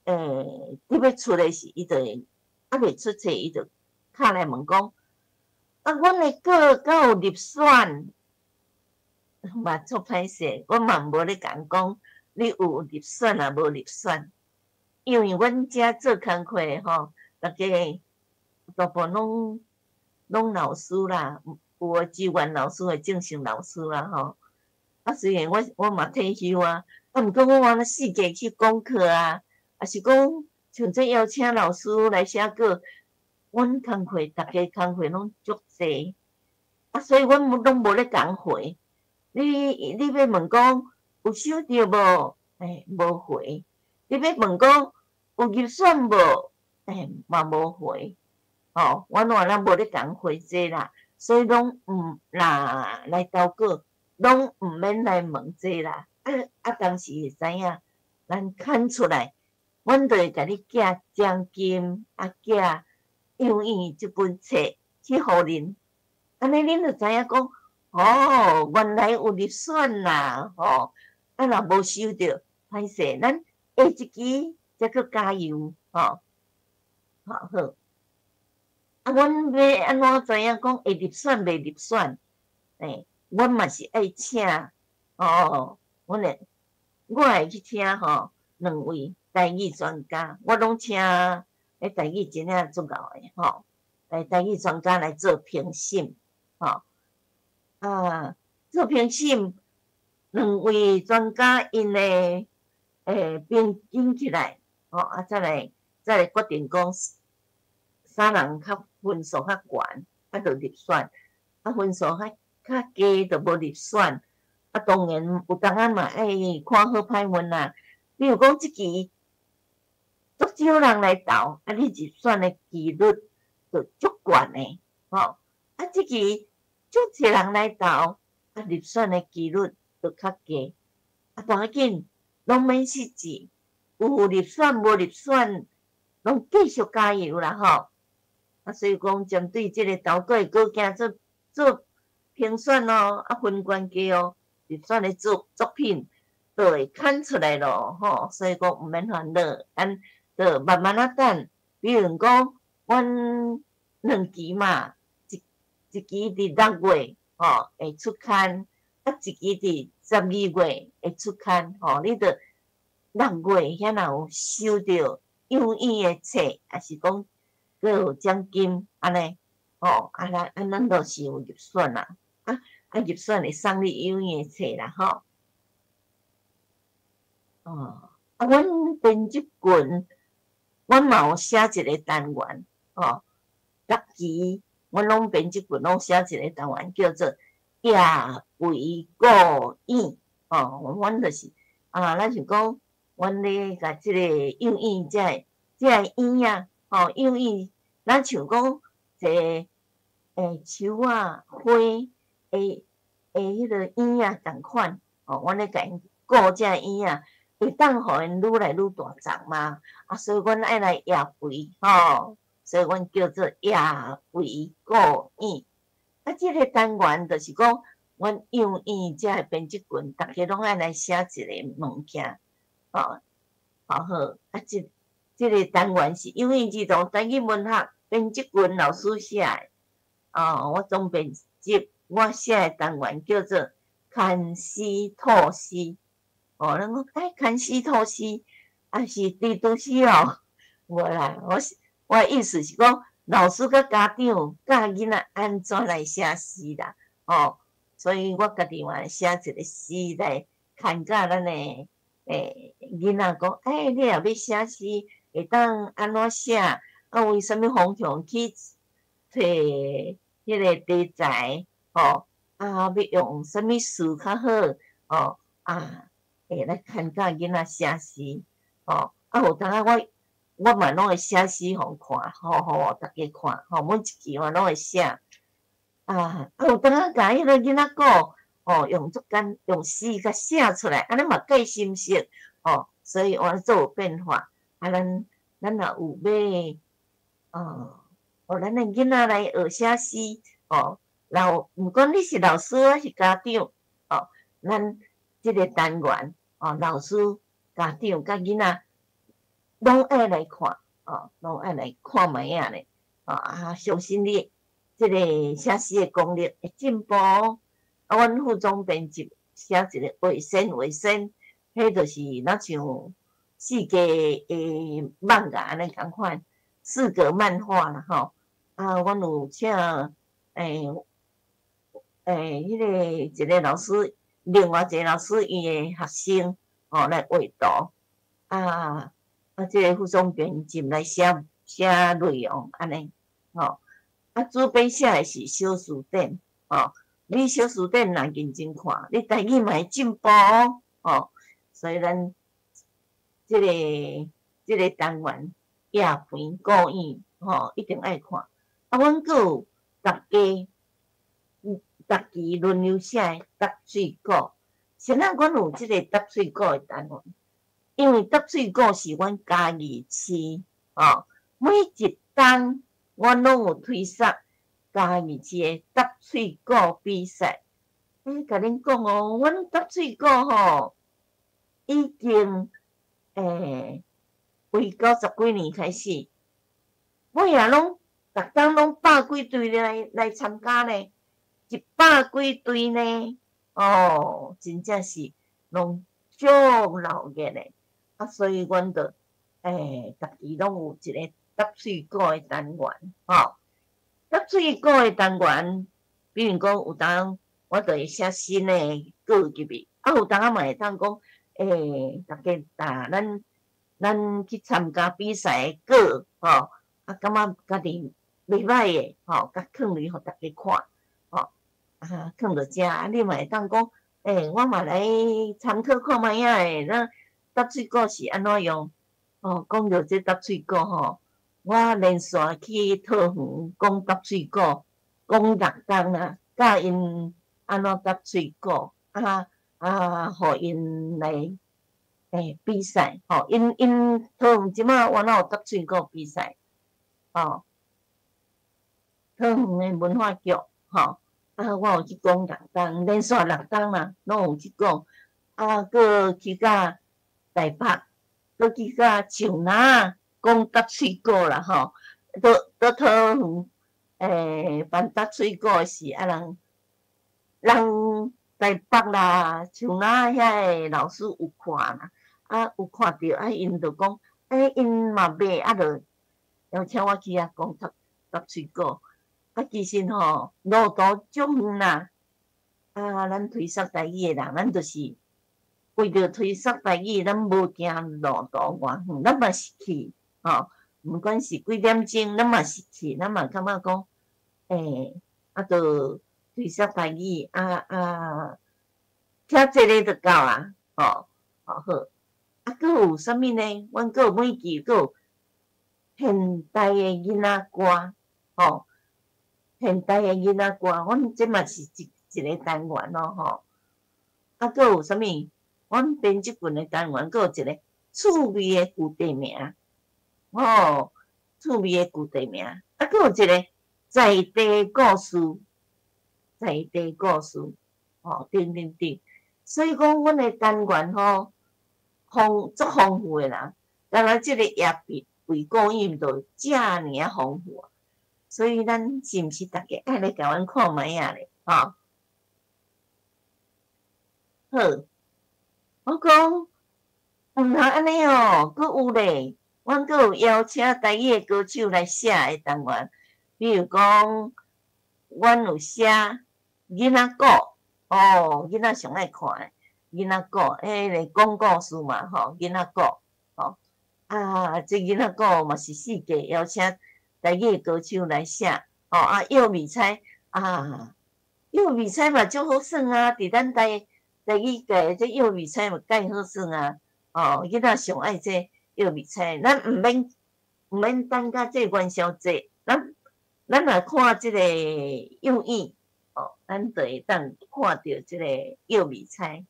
你要出诶是伊就袂出册，伊就敲来问讲，啊，阮的个敢有入选，嘛足歹势，我嘛无咧讲讲你有入选啊，无入选，因为阮遮做工课吼，大家大部分拢老师啦，有诶志愿老师诶正式老师啦吼。啊，虽然我嘛退休啊，啊，毋过我往咧世界去讲课啊，啊是讲像这邀请老师来写稿，阮工课逐家工课拢足济，啊，所以阮拢无咧讲回。你要问讲有收到无？无回。你要问讲有入选无？嘛无回。哦，阮无咧讲回这啦，所以拢来投稿，拢毋免来问这啦。当时会知影，咱看出来，阮就会甲你寄奖金，寄英语即本册去互恁，安尼恁就知影讲。哦，原来有入选啦，吼！啊，若无收到，歹势，咱下一期再搁加油，吼！好。啊，阮要安怎知影讲会入选袂入选？阮嘛是爱请，我会去请吼2位台语专家，我拢请台语真正足够诶，吼！台语专家来做评审，吼！做评审，2位专家因诶评审起来，再来决定讲啥人较分数较悬，就入选；分数较低就无入选。当然有当嘛爱看好歹运啦。比如讲即期足少人来投，你入选诶几率就足悬诶，即期足侪人来投，入选诶几率就较低。无要紧，拢免失志，有入选无入选，拢继续加油啦吼！所以讲针对即个投稿诶稿件做评选咯，分关系哦，入选诶作品就会看出来咯吼。所以讲毋免烦恼，咱就慢慢啊等。比如讲，阮2期嘛。一期伫6月会出刊，一期伫12月会出刊，你着6月遐若有收到英语诶册，还是讲佫有奖金安尼，咱就是有入选啦，入选会送你英语诶册啦，阮编辑群，阮嘛有写一个单元，6期。阮拢编辑群拢写一个单元叫做夜为故意，阮就是咱是讲，阮咧甲即个英语即个语啊，英语，咱像讲一个树啊花迄个语啊共款，阮咧甲因顾即个语啊，会当互因愈来愈大丛嘛，所以阮爱来夜肥，所以阮叫做夜为故意。即个单元就是讲，阮英语即个编辑群，逐家拢爱来写一个物件，好。即个单元是英语儿童台语文学编辑群老师写诶，我总编辑我写诶单元叫做看诗吐诗，咱讲看诗吐诗，是伫都市哦，无啦，我意思是讲，老师甲家长教囡仔安怎来写诗啦，所以我家己嘛写一个诗来牵教咱诶囡仔讲，你若要写诗，会当安怎写？为什么方向去找迄个题材？要用什么词较好？会来牵教囡仔写诗，有当我嘛拢会写诗互看，互大家看，每一期我拢会写。有当甲迄个囡仔讲，用诗甲写出来，安尼嘛计心识，所以我做有变化。咱若有要，咱的囡仔来学写诗，毋管你是老师还是家长，咱即个单元，老师、家长甲囡仔。拢爱来看，拢爱来看卖啊咧，相信你即个写诗的功力会进步。啊，阮副总编辑写一个卫生，迄就是若像世界诶漫画安尼共款，四格漫画啦吼。啊，阮有请迄个一个老师，另外一个老师伊诶学生来画图。即个副总编辑来写内容安尼吼。主编写诶是小词典你小词典若认真看，你台语嘛会进步所以咱即个单元夜篇古语一定爱看。阮阁有逐期轮流写诶搭水果。先阮有即个搭水果诶单元，因为搭水果是阮嘉义市每一冬阮拢有推设嘉义市诶搭水果比赛。甲恁讲阮搭水果已经为90几年开始，尾啊拢逐冬拢100几队来参加呢，100几队呢，真正是拢足闹热的。所以阮就逐期拢有一个搭水果的单元搭水果的单元，比如讲有当我就会写新的歌入去，有当嘛会当讲大家咱去参加比赛的歌感觉家己袂歹的甲放入互大家看放到遮，你嘛会当讲我嘛来参考看卖仔咱搭水果是安怎用讲到这搭水果我连续去桃园讲搭水果，讲6工啊，教因安怎搭水果互因来比赛因桃园即马原来有搭水果比赛桃园的文化局我有去讲6工，连续6工啦，拢有去讲搁去到台北，搁去到树林讲搭水果啦倒桃园办搭水果是人台北啦树林遐个老师有看啦有看到因就讲因嘛买就邀请我去讲搭水果其实路途足远啦咱推广台语的人，咱就是为着推广台语，咱无行路途偌远，咱嘛是去毋管是几点钟，咱嘛是去，咱嘛感觉讲就推广台语听这个就够啊好。阁有啥物呢？阮阁有每期阁有现代的囡仔歌现代的囡仔歌，阮这嘛是一个单元阁有啥物？阮编辑群的单元，阁有一个趣味的旧地名趣味的旧地名阁有一个在地故事等。所以讲，阮的单元足丰富的啦。当然，这个夜笔为古音就遮尔丰富，所以咱是毋是大家爱来甲阮看卖啊咧？好，我讲毋通安尼阁有咧，阮阁有邀请台语的歌手来写的单元，比如讲，阮有写囡仔歌囡仔上爱看的。囡仔歌，迄个讲故事嘛囡仔歌这囡仔歌嘛是世界邀请台语歌手来写叶美彩叶美彩嘛足好耍伫咱台语界这叶美彩嘛介好耍囡仔上爱这叶美彩，咱毋免等甲这元宵节，咱来看这个幼语咱就会当看到这个叶美彩。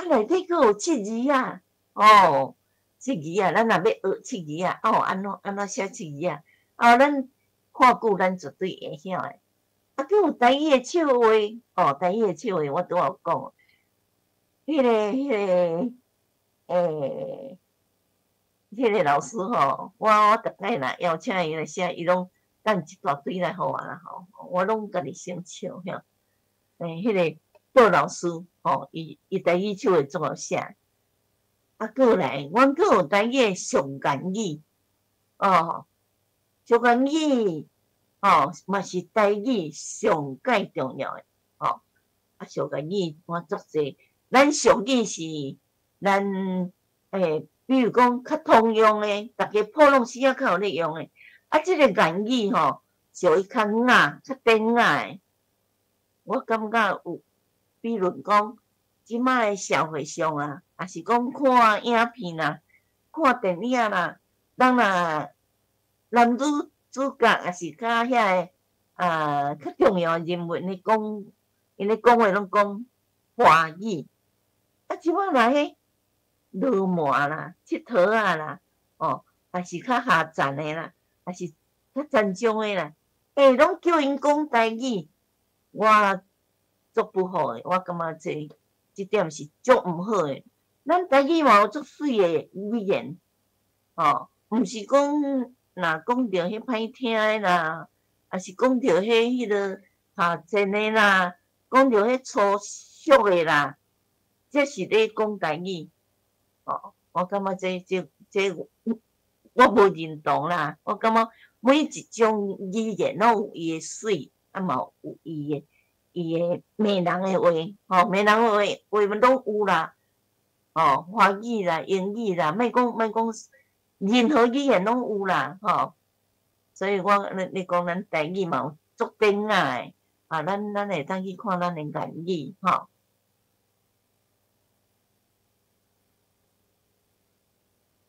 内底阁有七字七字咱若要学七字安怎写七字咱看久咱绝对会晓诶。阁有台语诶笑话台语诶笑话我拄有讲，迄个老师我逐摆若邀请伊来写，伊拢等一大堆来互我啦吼，我拢家己先笑吓。迄个报老师吼，伊台语手会怎么写？过来，阮阁有台语上元语哦，上元语哦，嘛是台语上介重要诶哦。上元语我足济，咱上语是咱比如讲较通用诶，逐个普通时啊较有咧用诶。即个元语吼，是伊较雅、较典雅诶。我感觉有，比如讲，即摆诶社会上啊，也是讲看影片啊、看电影啦，咱若男女主角也是甲遐个较重要诶人物，因咧讲话拢讲华语。即摆若迄落寞啦、佚佗啊啦，哦，也是较下站诶啦，也是较残障诶啦，拢叫因讲台语，我足不好诶，我感觉即点是足毋好诶。咱台语嘛有足水诶语言，吼，毋是讲若讲着迄歹听诶啦，也是讲着迄落下贱诶啦，讲着迄粗俗诶啦，这是咧讲台语。哦，我感觉这我无认同啦。我感觉每一种语言拢有伊诶水，嘛有伊诶骂人诶话，骂人诶话拢有啦。华语啦、英语啦，莫讲任何语言拢有啦。所以你讲咱台语嘛有足典雅诶，咱会当去看咱诶元语。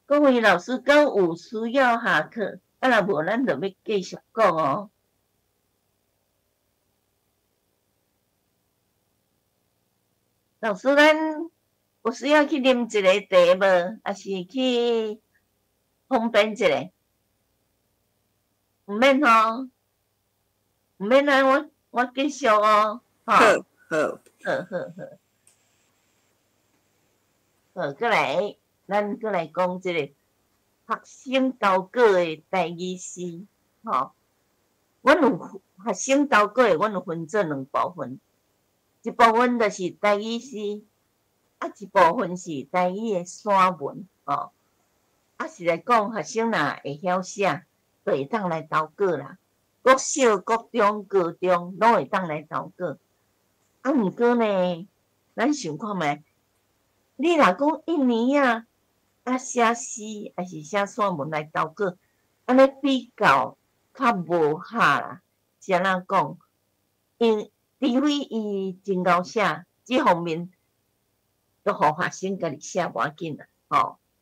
各位老师，敢有需要下课？若无，咱就要继续讲哦。老师，咱有需要去啉一个茶无？还是去方便一下？毋免吼，毋免啊！我继续哦。好，好，好，过来，咱过来讲即个学生投稿诶台语诗。阮有学生投稿诶，阮有分做2部分，一部分就是台语诗，一部分是台语诶散文。是来讲学生若会晓写，就会当来投稿啦。国小、国中、高中拢会当来投稿。毋过呢，咱想看觅，你若讲一年写诗还是写散文来投稿，安尼比较无效啦。是安怎讲？除非伊真够写，即方面都互学生家己写无要紧啦。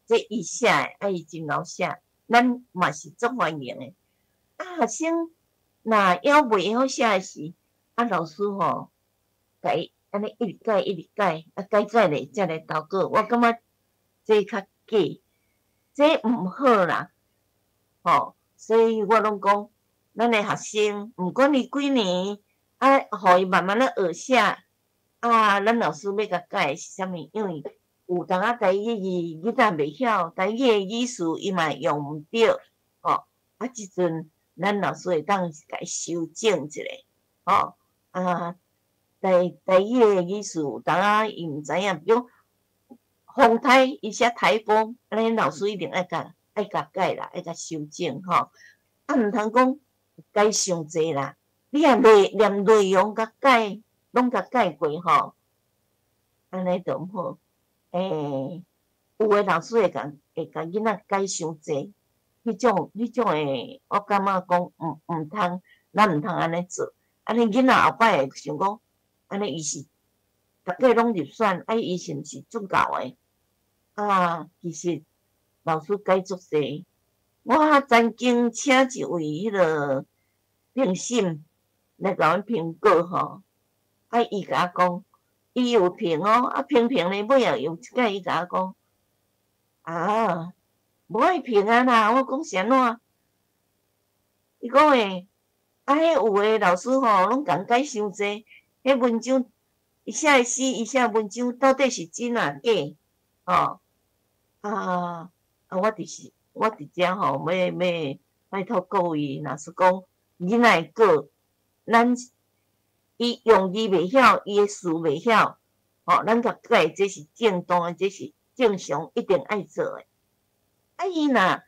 这伊写诶，伊真够写，咱嘛是足欢迎诶。学生若还袂晓写诶时，老师甲伊安尼一直改，改咧才来投稿。我感觉这较假，这毋好啦。所以我拢讲，咱诶学生，毋管你几年，互伊慢慢咧学写。咱老师要甲改是啥物？因为有当台语字囡仔袂晓，台语诶语词伊嘛用毋着。即阵咱老师会当甲伊修正一下。台语诶语词有当伊毋知影，比如风台伊写台风，安尼老师一定爱甲改啦，爱甲修正。毋通讲改伤济啦，你连内容甲改拢甲改过安尼就毋好。有诶老师会甲囡仔改伤济，迄种诶，我感觉讲毋通，咱毋通安尼做。安尼囡仔后摆会想讲，安尼伊是逐个拢入选，伊是毋是准够诶？其实老师改足济。我曾经请一位迄个评审来甲阮评过伊甲我讲，伊有评评咧，尾仔有一摆伊甲我讲，无爱评啦。我讲是安怎？伊讲迄有诶老师拢共改伤济，迄文章伊写诶诗，伊写文章到底是真假？我伫遮要拜托各位，若是讲囡仔会过，咱伊用字袂晓，伊诶词袂晓，咱甲改，这是正当诶，这是正常一定爱做诶。啊，伊若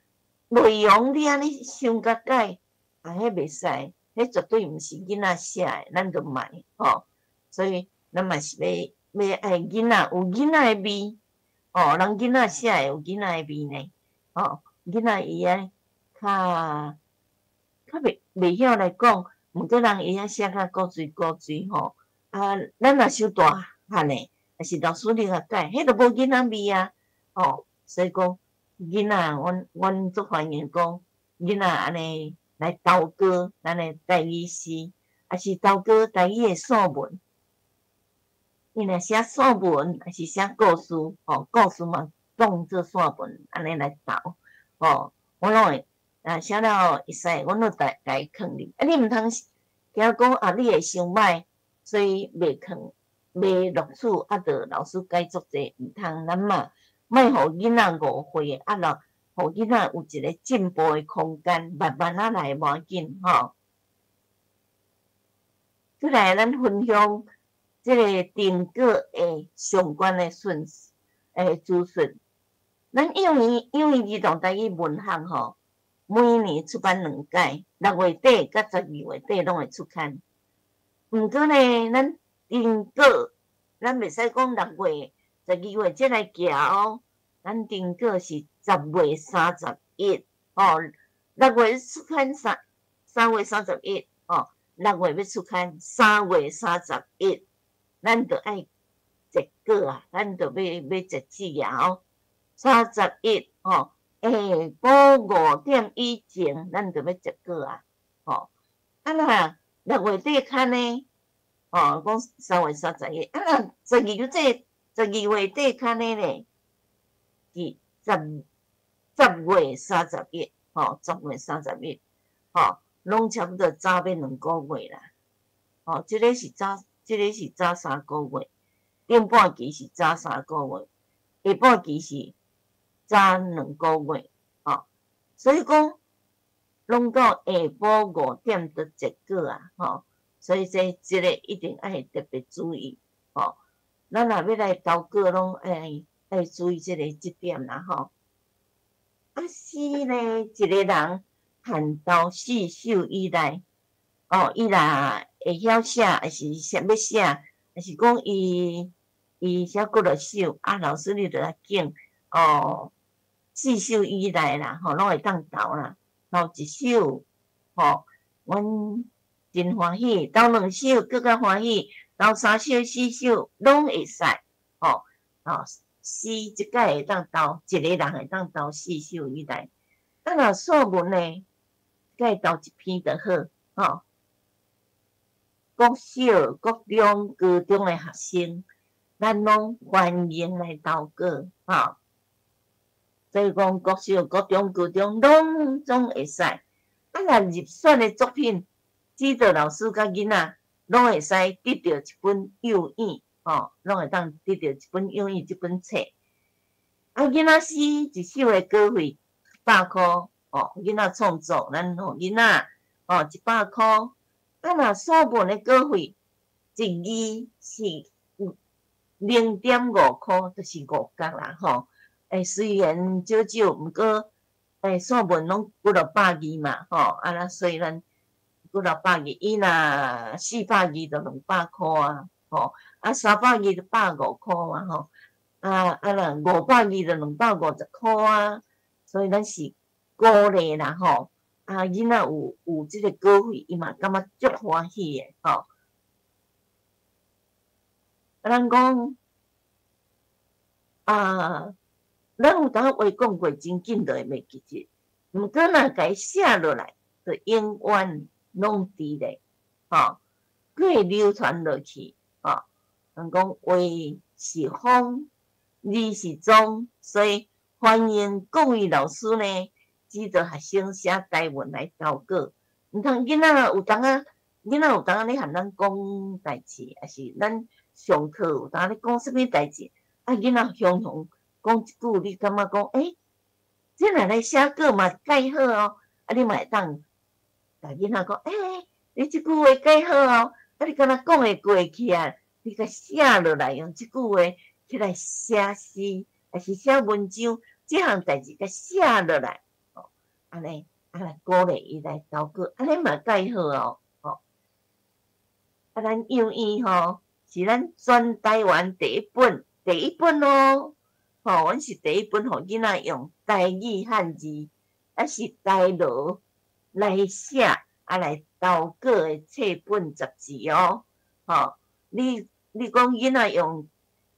内容你安尼想甲改，迄袂使，迄绝对毋是囡仔写诶，咱着卖所以咱嘛是要爱囡仔有囡仔诶味，人囡仔写诶有囡仔诶味呢，囡仔伊爱较袂晓来讲，毋过人伊遐写较古锥咱若伤大汉诶，也是老师你甲改，迄著无囡仔味啊，所以讲囡仔，阮足欢迎讲囡仔安尼来投稿咱诶台语诗，也是投稿台语诶散文。伊若写散文，还是写故事，故事嘛当做散文安尼来投，我拢会。写了会使，阮都甲伊囥哩。你毋通惊讲你会伤歹，所以袂囥，袂录取，着老师改作者毋通，咱嘛，莫互囡仔误会，互囡仔有一个进步诶空间，慢慢来无要紧再来，咱分享即个定格诶相关诶资讯。咱幼儿儿童台语文学每年出版2届，6月底甲12月底拢会出刊。毋过呢，咱定稿，咱袂使讲6月、12月才来寄咱定稿是10月31，6月出刊3月31，6月要出刊3月31，咱着爱截稿啊，咱着要截止啊31下晡5点以前，咱着要截稿啊若6月底刊呢，讲3月31，12月底刊的呢，是10月31，10月31，拢差不多早要2个月啦，这个是早3个月，顶半期是早3个月，下半期是早2个月，所以讲，拢到下晡5点就截稿啊，所以这个一定爱特别注意，咱若要来投稿，拢爱注意这点啦，诗呢，一个人hand到4首以内，伊若会晓写，还是要写，还是讲伊写几落首，老师你着来拣4首以内啦，拢会当投啦，投一首，阮真欢喜，投2首更加欢喜，投3首、4首拢会使，诗即届会当投，一个人会当投4首以内。若散文呢，该投一篇就好，国小、国中、高中的学生，咱拢欢迎来投稿，所以讲国小、国中、高中拢总会使。若入选的作品，指导老师甲囡仔拢会使得到一本幼语，拢会当得到一本幼语这本册。囡仔诗一首的稿费100块，囡仔创作，咱互囡仔100块。若散文的稿费一字是0.5块，就是5角啦，虽然少少，毋过散文拢几落百字嘛，所以咱几落百字，伊若400字就200块啊，300字就150块若500字就250块啊，所以咱是鼓励啦囡仔有即个稿费，伊嘛感觉足欢喜的咱讲咱有当话讲过，真紧就会袂记住。毋过若甲伊写落来，就永远拢伫咧，会流传落去。人讲话是风，字是钟，所以欢迎各位老师呢，指导学生写台文来投稿。毋通囡仔有当咧向咱讲代志，还是咱上课有当咧讲什么代志？囡仔雄雄讲一句，你感觉讲，这若来写稿嘛，介好你嘛会当甲囡仔讲，你即句话改好哦，你敢若讲会过去啊？你甲写落来，用即句话起来写诗，还是写文章，即项代志甲写落来，安尼鼓励伊来投稿，安尼嘛介好哦，咱幼医是咱全台湾第一本哦，阮是第一本互囡仔用台语汉字，是台罗来写，来投稿的册本杂志哦，你讲囡仔用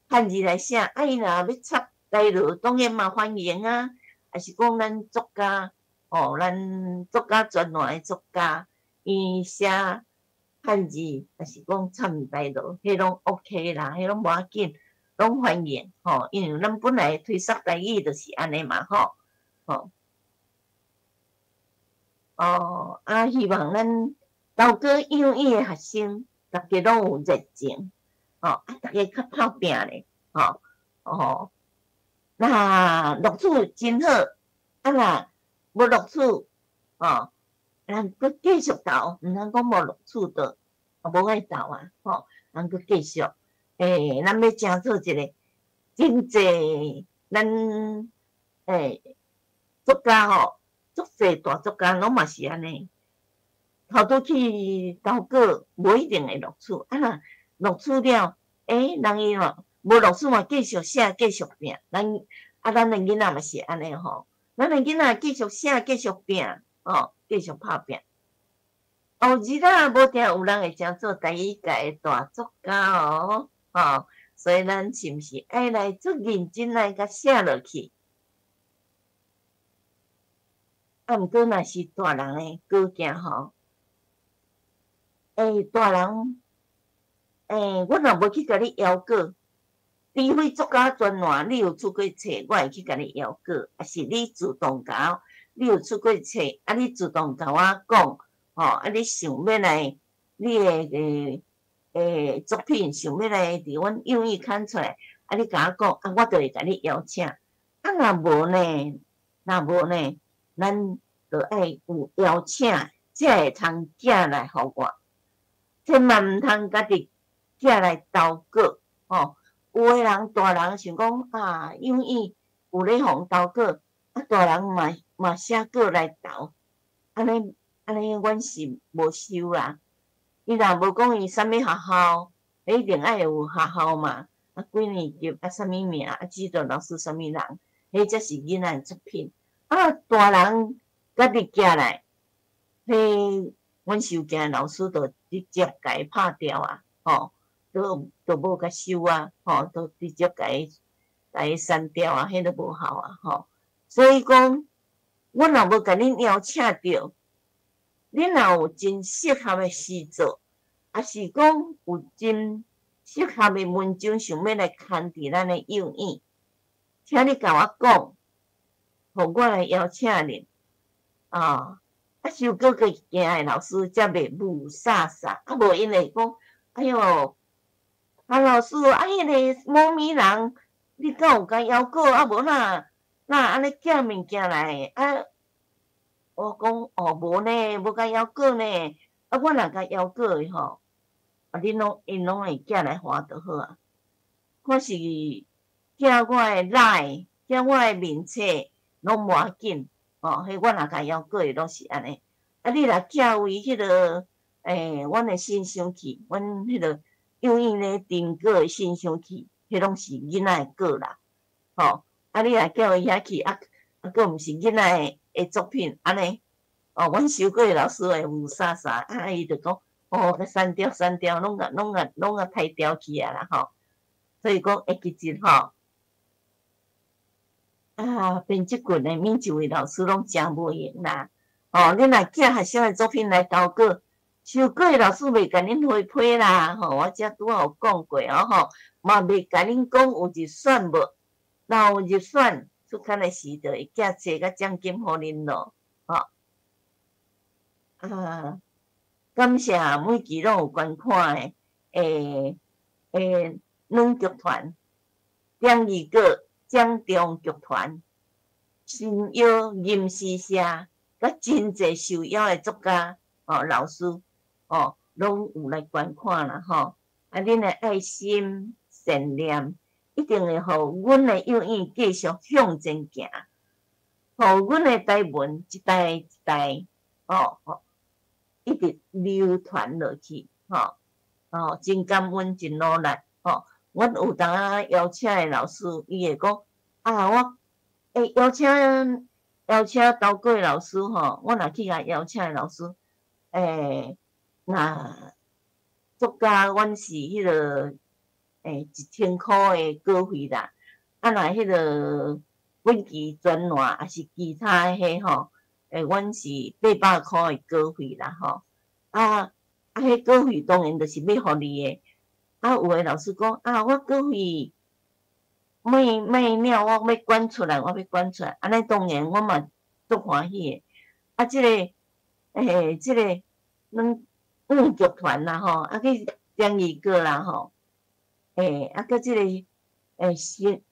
汉字来写，伊若要插台罗，当然嘛欢迎啊，还是讲咱作家，咱作家专栏的作家，伊写汉字，还是讲插台罗，迄拢 OK 啦，迄拢无要紧，拢欢迎，因为咱本来推广台语就是安尼嘛，希望咱投稿幼语的学生，大家拢有热情，大家较拍拼咧，那录取真好，若无录取，咱佫继续投，毋通讲无录取的，无爱投啊，咱佫继续，咱要争做一个真济，咱作家足济大作家拢嘛是安尼，头拄去投稿，无一定会录取，若录取了，人伊无录取嘛，继续写，继续拼，咱的囡仔嘛是安尼咱的囡仔继续写，继续拼，继续拍拼。后日啦，无定有人会争做台语界的大作家哦，所以咱是毋是爱来足认真来甲写落去？毋过若是大人的稿件大人，我若无去甲你邀稿，除非作家专栏你有出过册，我会去甲你邀稿，还是你主动甲你有出过册，你主动甲我讲，你想要来你的作品，想要来伫阮幼语刊出来，你甲我讲，我就会甲你邀请。若无呢，咱就爱有邀请，才会通寄来互我。千万毋通家己寄来投稿，有的人大人想讲幼语有咧互投稿，大人嘛写稿来投，安尼阮是无收啦。伊若无讲伊啥物学校，一定爱有学校嘛。几年级啥物名，指导老师啥物人，迄才是囡仔的作品。大人家己寄来，迄阮收件老师就直接甲伊拍掉啊，都无甲收啊，都直接甲伊删掉啊，迄都无效啊，所以讲，我若无甲恁邀请着，恁若有真适合的诗作，也是讲有真适合的文章，想要来刊伫咱的幼语，请你甲我讲，互我来邀请恁。收稿个惊的老师才袂雾煞煞，无因会讲，哎哟，老师，迄个某咪人，你敢有甲邀稿？无那安尼寄物件来，我讲无呢，无甲邀稿呢。我若甲邀稿的因拢会寄来花就好啊。我是寄我的来，寄我的名册，拢无要紧。迄我若甲邀稿的拢是安尼。你若寄为迄个阮的信箱去，阮迄个幼语咧订稿的信箱去，迄拢是囡仔的稿啦。你若寄为遐去，佫毋是囡仔的作品，安尼。阮收过的老师会雾煞煞，伊就讲，甲删掉，拢甲太掉去啊啦，所以讲会记真编辑群的每一位老师拢真无闲啦。恁若寄学生的作品来投稿，收稿的老师袂甲恁回批啦。我遮拄仔有讲过嘛袂甲恁讲有入选无，若有入选，出刊的时就会寄册甲奖金互恁咯。感谢每期拢有捐款的软剧团、张二哥、蒋中剧团、新约吟诗社，甲真济受邀的作家，老师拢有来观看啦恁的爱心善念，一定会互阮的幼儿继续向前行，互阮的台文一代一代一直流传落去真感恩，真努力阮有当邀请的老师，伊会讲我邀请投过老师我若去甲邀请的老师，那作家阮是迄个1000块的稿费啦，若迄个本期专栏还是其他迄阮是800块的稿费啦迄稿费当然就是要互你的。有的老师讲我稿费莫领，我要捐出来，安尼当然我嘛足欢喜的。即个咱剧团啦去张义哥啦搁即个心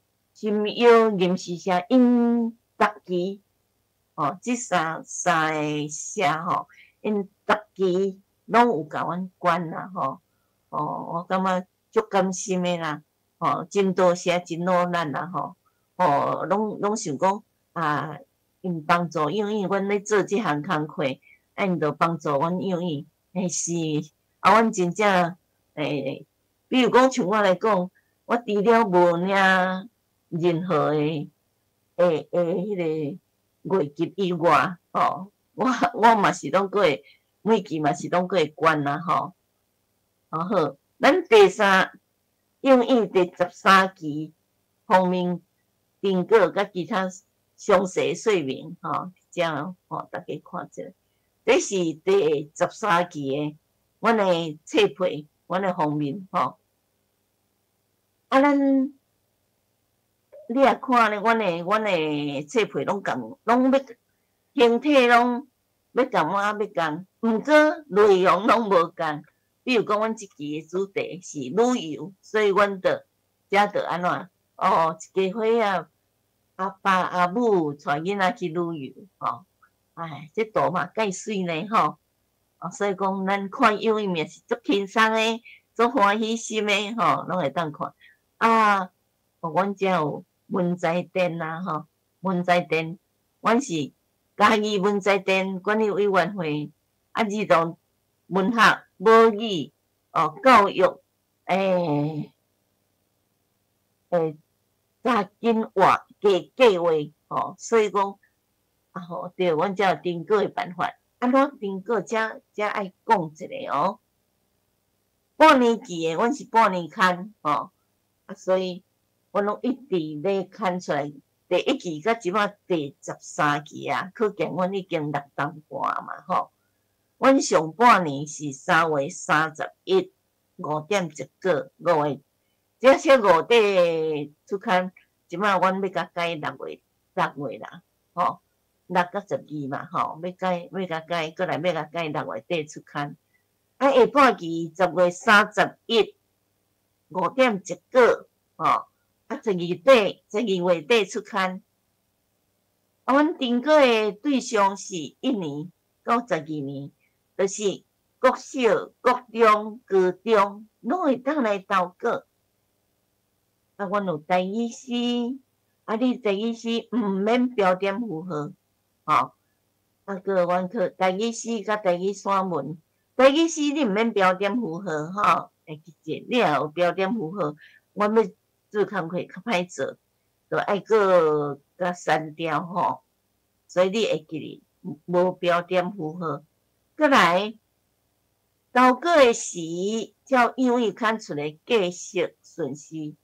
忧吟诗社因逐期即三个社因逐期拢有甲阮捐啦我感觉足甘心的啦真多谢，真努力啦拢想讲因帮助幼儿，阮咧做即项工课，因着帮助阮幼儿，是阮真正比如讲像我来讲，我除了无领任何的迄个月级以外我嘛是拢过会每期嘛是拢过会捐啦好，咱第3幼儿第13期方面订购甲其他详细说明这样大家看者，这是第13期的阮的册配，阮的封面咱你也看咧，阮的册配拢共，拢要形体拢要共要共，毋过内容拢无共。比如讲，阮即期的主题是旅游，所以阮着遮着安怎一家伙阿爸阿母带囡仔去旅游这图嘛介水呢所以讲咱看幼儿面是足轻松的，足欢喜心的拢会当看阮遮有文才店啦文才店，阮是嘉义文才店管理委员会儿童文学母语教育加紧活计划所以讲对，阮遮有订购的办法，安怎订购才爱讲一下半年期的，阮是半年刊所以阮拢一直咧刊出来。第1期到即摆第13期可见阮已经6当半嘛阮上半年是3月31 5点1个5月，这些5底出刊，即摆阮要甲改6月啦6到12嘛要甲改，过来要甲改6月底出刊。下半期10月31 5点1个12月底出刊。阮订购的对象是1年到12年，就是国小、国中、高中拢会当来投稿。阮有台语诗，你台语诗毋免标点符号个阮去台语诗甲台语散文，台语诗你毋免标点符号会记者，你若有标点符号，阮要做工课较歹做，就爱个甲删掉所以你会记哩，无标点符号。过来投稿的时，照幼儿刊出的计时顺序，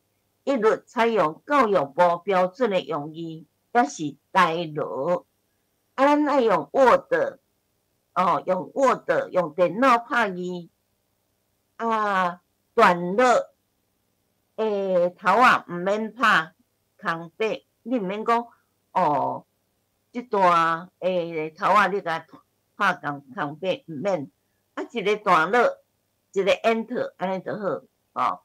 一律采用教育部标准的用语，也是台罗。咱爱用 Word， 用 Word， 用电脑拍字段落头毋免拍空白，你毋免讲这段头你甲拍空白，毋免一个段落一个 Enter 安尼就好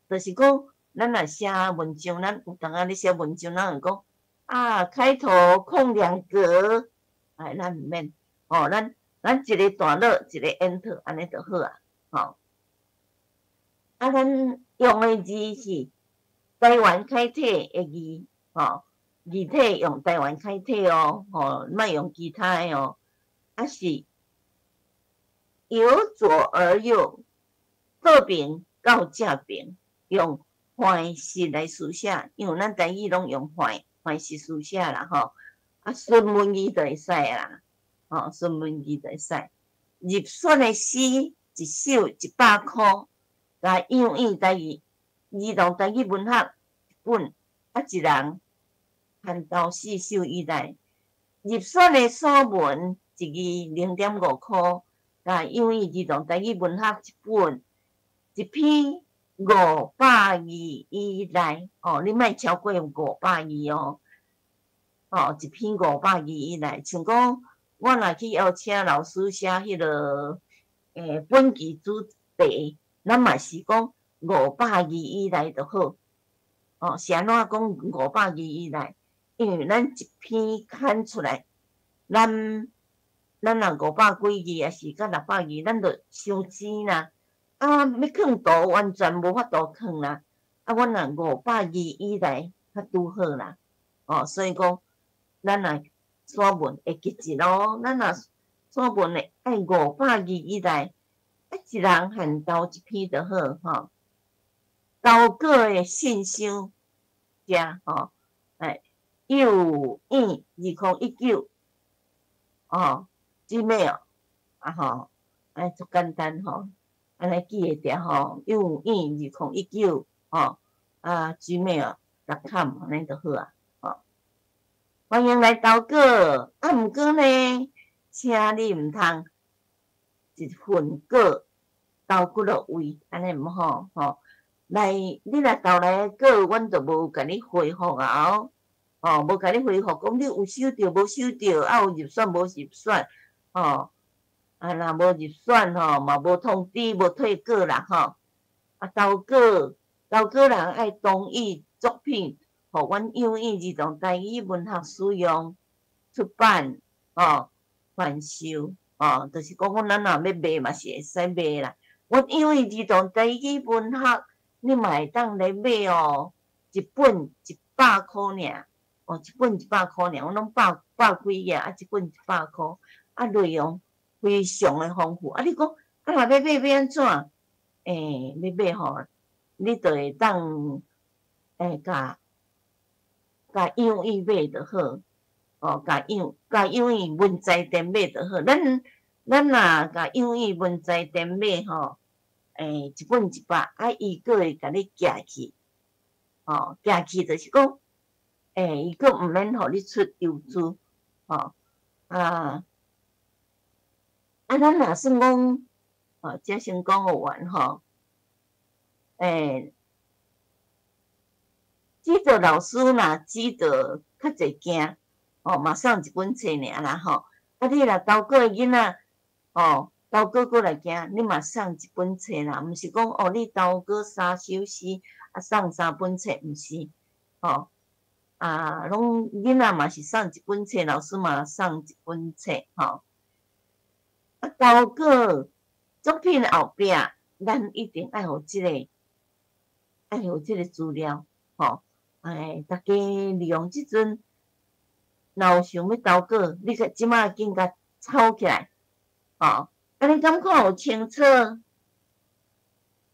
就是讲咱若写文章，咱有当咧写文章，咱会讲开头空2格咱毋免咱咱一个大乐，一个 enter， 安尼就好啊，吼。啊，咱用的字是台湾楷体的字，吼，字体用台湾楷体哦，吼，莫用其他的哦。啊是由左而右，倒边到正边，用繁式来书写，因为咱台语拢用繁式书写啦，吼。啊，顺文字就会使啦，吼，顺文字就会使。入选的诗一首100块，甲样样台语儿童台语文学一本，啊一人含豆4首以内。入选的散文一字0.5块，甲样样儿童台语文学一本，一篇500字以内，哦，你莫超过500字哦。哦，一篇500字以内，像讲我若去邀请老师写迄个本期主题，咱嘛是讲500字以内就好。哦，是安怎讲500字以内？因为咱一篇刊出来，咱若500几字，也是甲600字，咱就伤钱啦。啊，要藏图完全无法度藏啦。啊，阮若500字以内较拄好啦。哦，所以讲。咱若散文会积极咯，咱若散文会爱500字以内，啊一人含豆一篇就好吼。投稿的信箱遮吼，幼燕2019哦 ，Gmail 啊吼，足简单吼，安尼记会着吼，幼燕2019哦Gmail.com 安尼就好啊。欢迎来投稿，啊，毋过呢，请你毋通一份稿投几落位，安尼毋好吼。你来投来的稿，阮就无甲你回复啊哦，无甲你回复，讲你有收到无收到，啊有入选无入选，哦，啊若无入选吼，嘛无通知无退稿啦吼。啊，投稿人爱同意作品。互阮样样儿童台语文学使用、出版、贩售，就是讲咱若要卖嘛是会使卖啦。阮样样儿童台语文学，你嘛会当来买哦，一本100块尔，哦，一本100块尔，阮拢百几页，啊，一本100块，啊，内容非常的丰富。啊，你讲啊，若要买要安怎？要买吼，你就会当甲样样买就好，哦，甲样样文摘店买就好。咱若甲样样文摘店买吼，一本100，啊，伊佫会甲你寄去，哦，寄去就是讲，伊佫毋免互你出邮资，哦，啊，咱若算讲，这先讲完吼，记得老师若记得较侪惊，哦，嘛送一本册尔啦吼。啊，你若投稿的囡仔，哦，投稿过来惊，你嘛送一本册啦，毋是讲哦，你投稿3首诗，啊送3本册，毋是，哦，啊，拢囡仔嘛是送一本册，老师嘛送一本册，吼。啊，投稿作品后壁，咱一定爱有即个资料，吼。大家利用即阵，若有想要投稿，你即马紧甲抄起来，哦，安尼感觉有清楚？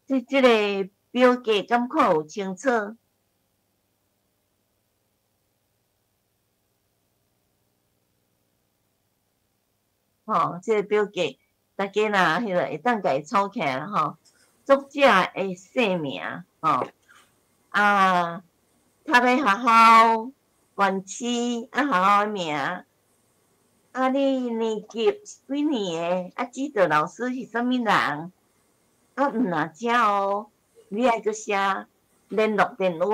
即个表格感觉有清楚？吼，即个表格，大家若迄个会当家抄起来吼，作者的姓名，吼，啊。读的学校、县市啊，学校的名，啊，你年级是几年的？啊，指导老师是啥物人？啊，毋若遮哦，你爱阁写联络电话，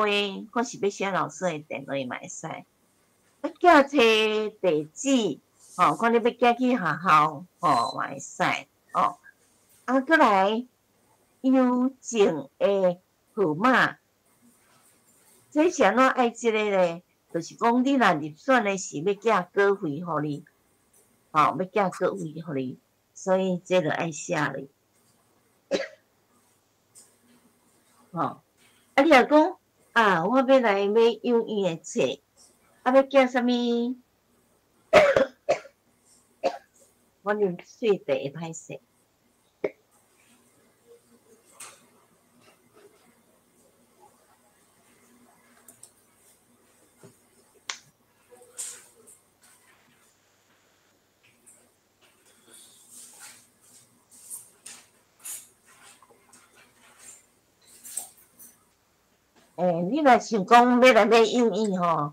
或是要写老师的电话嘛会使。啊，寄册地址，看你要寄去学校，嘛会使，啊，过来邮政的号码。这是安怎爱即个咧？就是讲，你若入选的是要寄稿费互你，要寄稿费互你，所以这个爱写咧。吼，啊，你若讲啊，我要来买幼儿诶册，啊，要寄啥物？我啉水茶会歹势。你若想讲要来买幼儿吼，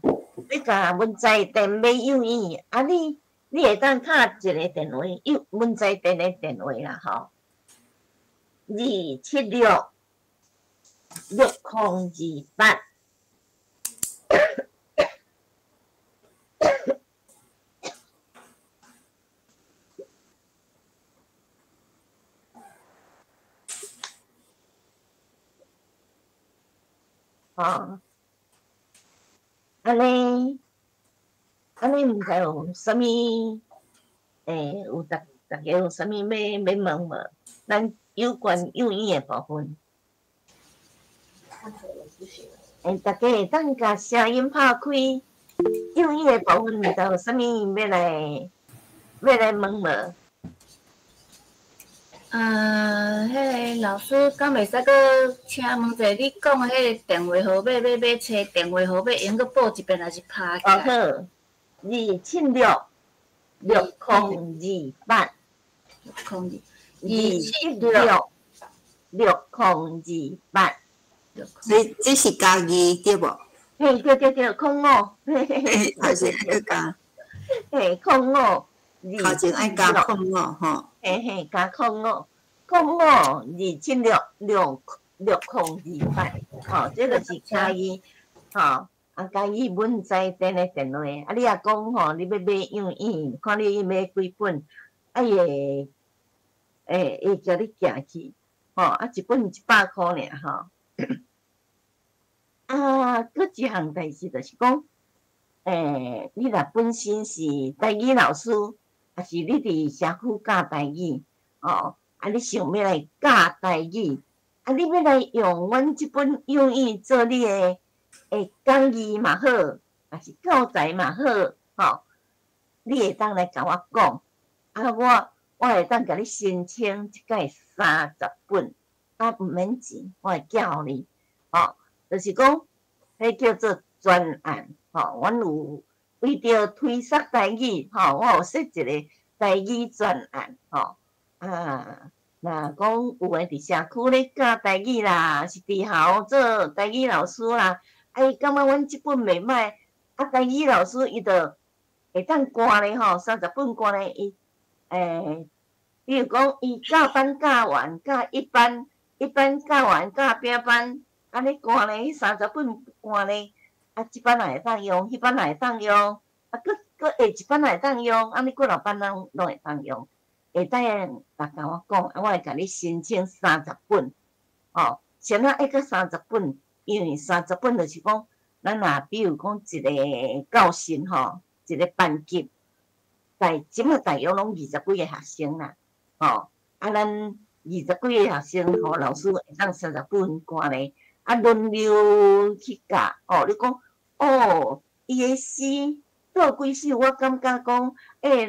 你甲文在店买幼儿，啊你会当敲一个电话，文在店的电话啦吼，2766028。吼，安尼毋知有啥物？有逐个有啥物要问无？咱有关幼儿诶部分，逐个会当甲声音拍开。幼儿诶部分，毋知有啥物要来问无？迄个老师，敢袂使阁请问者，你讲诶迄个电话号码，要找电话号码，用阁报一遍，还是拍起来？好，2766028。2766028。所以这是家己对无？嘿，对，空5。头前要加，嘿，空5。头前爱加空5吼。嘿，加空5，2766028。吼，这就是家己吼。家己文在店的电话，你若讲吼，你要买幼儿，看你买几本，伊会叫你寄去，吼，一本100块尔吼。佫一项代志就是讲，你若本身是台语老师，还是你伫社区教台语，吼，你想要来教台语，你要来用阮即本幼儿做你的讲义嘛好，还是教材嘛好，吼，你会当来甲我讲，我会当甲你申请一届30本，毋免钱，我会叫你，吼，就是讲，迄叫做专案，吼，阮有为着推广台语，吼，我有设一个台语专案，吼，若讲有诶伫社区咧教台语啦，是伫校做台语老师啦。伊感觉阮即本袂歹，台语老师伊就会当赶咧吼，30本赶咧伊，比如讲伊教班教完，教一班教完，教拼班，安尼赶咧迄30本赶咧，即班也会当用，迄班也会当用，佫下一班也会当用，安尼几落班拢会当用，会当甲我讲，我会甲你申請30本，吼，先爱佫30本。因为30本就是讲，咱若比如讲一个教室吼，一个班级，即马大约拢20几个学生啦，吼，咱20几个学生吼，老师会当30本赶咧，轮流去教，你讲，伊诶诗倒几首，我感觉讲，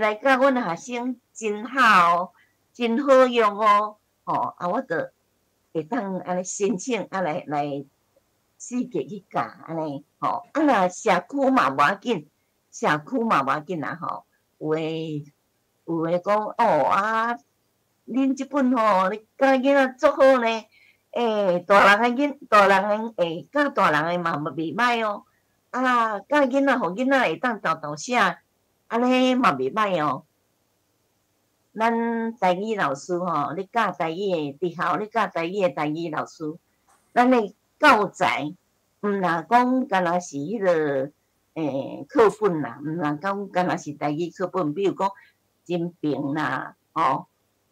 来教阮诶学生真好，真好用哦，我着会当安尼申请，来。4个去教安尼，吼，若社区嘛无要紧，啦，吼，有诶讲，恁即本吼，你教囡仔足好呢，大人诶教大人诶嘛袂歹哦，教囡仔，互囡仔会当豆写，安尼嘛袂歹哦。咱台语老师吼，你教台语诶，伫校你教台语诶台语老师，咱诶教材，毋若讲干若是迄个课本啦，毋若讲干若是台语课本，比如讲金平啦，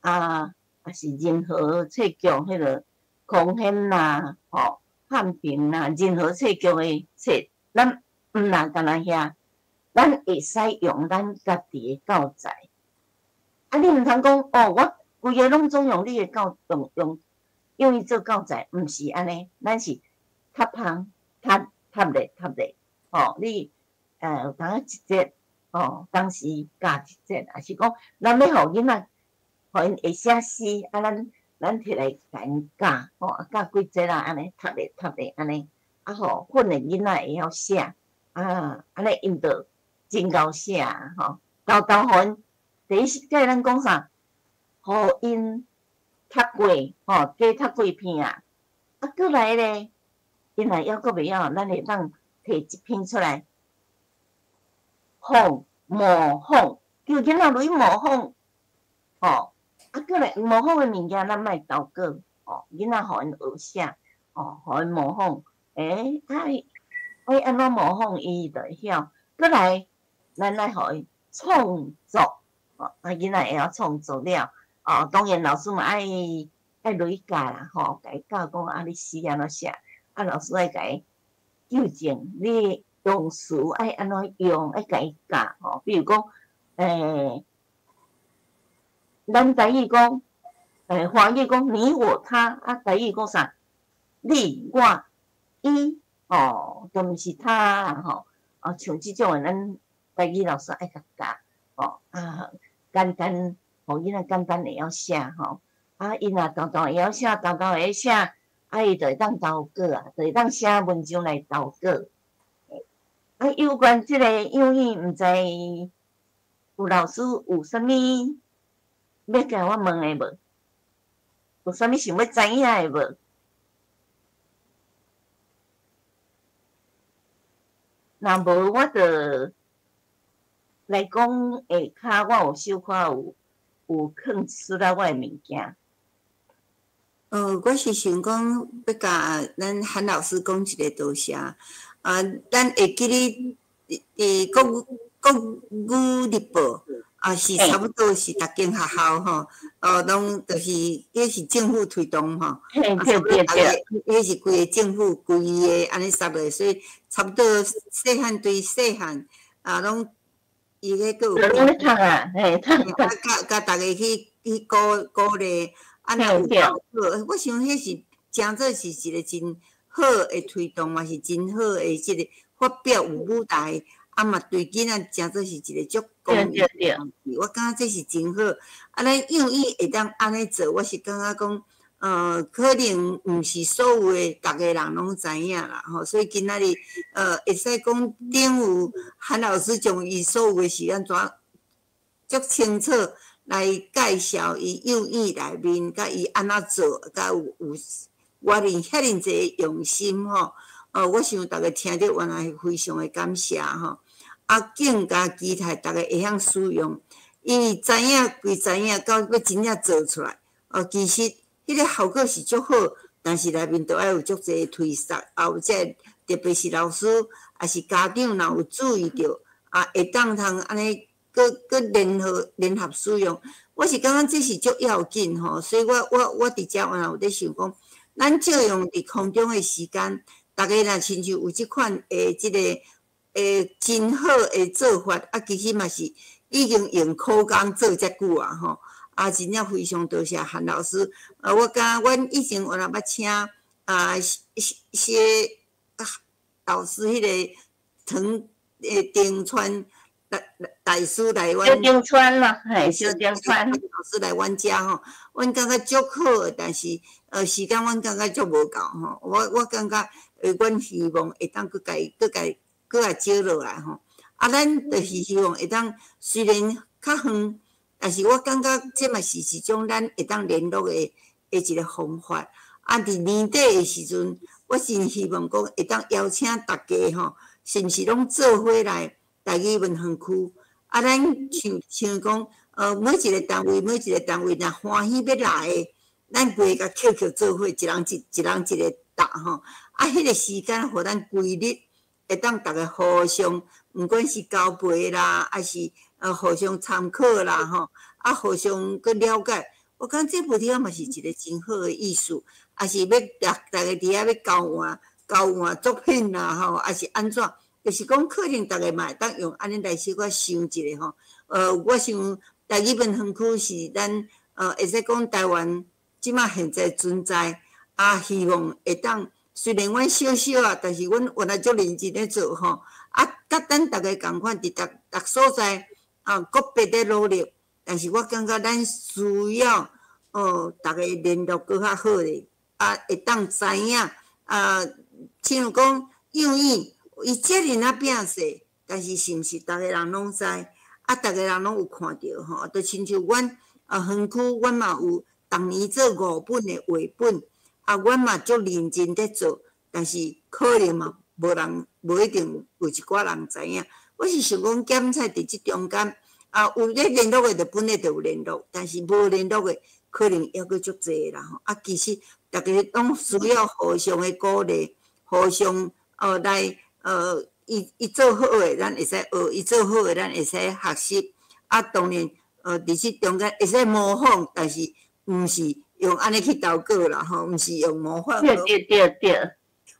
还是任何册剧迄个空闲啦，汉平啦，任何册剧诶册，咱毋若干若遐，咱会使用咱家己诶教材，啊，你毋通讲哦，我规个拢总用你的教用伊做教材，毋是安尼，咱是读项读咧，哦，你有当一节哦，当时教一节，还是讲咱要互囡仔，互因会写诗，啊，咱摕来甲因教，哦，教几节啦，安尼读咧安尼，啊吼，训练囡仔会晓写，啊，安尼因着真够写吼，豆互因第一甲咱讲啥，互因读过，吼，加读几篇啊，啊，过来咧，因若还阁袂晓，咱会当摕一篇出来。模仿，叫囡仔来模仿，哦，啊，过来模仿的物件，咱莫投稿，哦，囡仔互因学写，哦，互因模仿，我安怎模仿伊就会晓。过来，咱来互伊创作，哦，啊，囡仔会晓创作了，哦，当然老师嘛爱雷教啦，吼，甲伊教讲啊，你诗安怎写，啊，老师爱甲伊纠正你。用词爱安怎用，爱甲伊教吼。比如讲，咱台语讲，华语讲你我他，啊，台语讲啥？你我伊，哦，都毋是他啦吼。啊，像即种诶，咱台语老师爱甲教，哦啊，简单，互囡仔简单会晓写吼。啊，因若豆豆会晓写，豆豆会写，啊，伊就会当投稿啊，就会当写文章来投稿。啊，有关即个幼语，毋知有老师有啥物要甲我问诶无？有啥物想要知影诶无？若无，我着来讲下骹，我有小可有囥出来我诶物件。我是想讲要甲咱韩老师讲一个多谢。咱会记咧，国语日报是差不多是逐间学校吼，拢就是迄是政府推动吼，对，迄是规个政府规个安尼杀落，所以差不多细汉对细汉拢伊迄个有。拢咧读啊，嘿，读。甲逐个去鼓励，有效果。我想迄是真做是一个真。好诶推动嘛是真好诶，即个发表有舞台，嘛对囡仔真做是一个足公益诶代志。我感觉这是真好。咱幼语会当安尼做，我是感觉讲，可能毋是所有诶逐个人拢知影啦，吼。所以今仔日，会使讲顶有韩老师将伊所有诶时间足清楚来介绍伊幼语内面，甲伊安怎做，甲有。我恁遐尼济用心吼，我想逐个听着原来非常的感谢吼，更加期待逐个会晓使用。伊知影归知影，到要真正做出来，其实迄个效果是足好，但是内面都要有足济推测，有即特别是老师也是家长，若有注意到，会当通安尼搁联合使用。我是感觉这是足要紧吼，所以我伫遮原来有咧想讲。咱借用伫空中诶时间，逐个若亲像有即款诶，即个真好诶做法，其实嘛是已经用苦工做遮久啊吼，真正非常多谢韩老师。我甲阮以前原来捌请些老师迄个丁川大师来阮。小丁川啦，嘿，小丁川老师来阮遮吼，阮感觉足好，但是。时间阮感觉足无够吼，我感觉阮希望会当搁来招落来吼。咱就是希望会当虽然较远，但是我感觉这嘛是一种咱会当联络的一个方法。伫年底的时阵，我真希望讲会当邀请大家吼，是毋是拢做伙来台语文化区？咱像讲每一个单位若欢喜要来的。咱规甲 QQ 做伙，一人一个答吼，迄个时间互咱规律，会当逐个互相，毋管是交陪啦，还是互相参考啦吼，互相去了解。我感觉这部电影嘛是一个真好诶艺术，也是要逐个伫遐要交换作品啦吼，还是安怎？就是讲可能逐个嘛会当用安尼来小可想一下吼。我想。台语文园区是咱会使讲台湾即马现在存在啊，希望会当虽然阮小小啊，但是阮原来足认真咧做吼，啊，甲咱逐个共款伫逐所在啊，个别咧努力，但是我感觉咱需要逐个联络搁较好咧，啊，会当知影啊，像讲幼儿伊遮尔啊拼势，但是是毋是逐个人拢知？啊，逐个人拢有看着吼，就亲像阮园区，阮嘛有逐年做5本的画本，啊，阮嘛足认真咧做，但是可能嘛无一定有一寡人知影。我是想讲检测伫即中间，啊，有咧联络的就本来就有联络，但是无联络的可能还佫足济啦吼。啊，其实逐个拢需要互相的鼓励，互相来伊做好诶，咱会使学；伊做好诶，咱会使学习。啊，当然伫即中间会使模仿，但是毋是用安尼去投稿啦吼，毋是用模仿。对。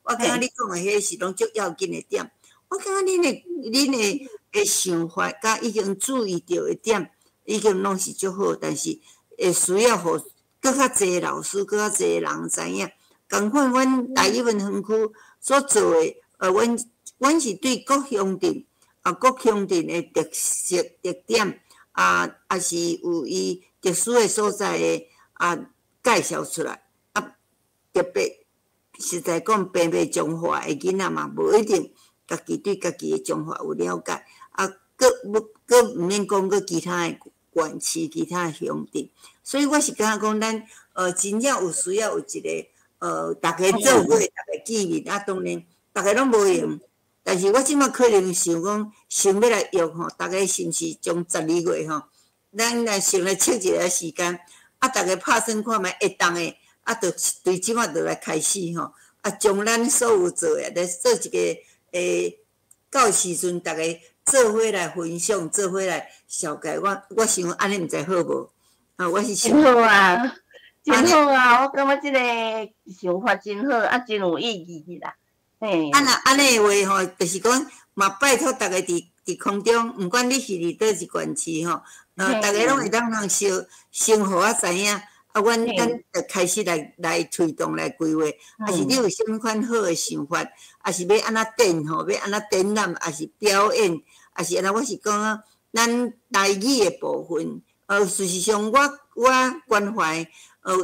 我感觉你讲诶，迄是拢足要紧诶点。我感觉恁诶想法，甲已经注意到诶点，已经拢是足好，但是会需要互搁较济老师、搁较济人知影。共款阮台语文园区所做诶，阮是对各乡镇诶特色特点啊，也是有伊特殊诶所在诶啊介绍出来啊，特别实在讲，平平中华诶囡仔嘛，无一定家己对家己诶中华有了解啊，佫毋免讲佫其他诶县市、其他诶乡镇，所以我是感觉讲咱真正有需要有一个大家做伙，大家见面啊，当然大家拢无用。但是我即马可能想讲，想要来约吼，大家是毋是从12月吼，咱来想来测一个时间，啊，大家拍算看觅会当诶，啊，就对即马就来开始吼，啊，将咱所有做诶来做一个到时阵大家做伙来分享，做伙来了解。我想安尼毋知好无？啊，我是想真好啊，真好啊！我感觉即个想法真好，啊，真有意义啦。啊，若安尼诶话吼，就是讲嘛，拜托大家伫空中，毋管你是伫倒一县市吼，大家拢会当相互啊知影。啊，咱就开始来推动来规划，还是你有啥物款好诶想法，还是要安怎展吼，要安怎展览，还是表演，还是安怎？我是讲啊，咱台语诶部分，事实上我关怀，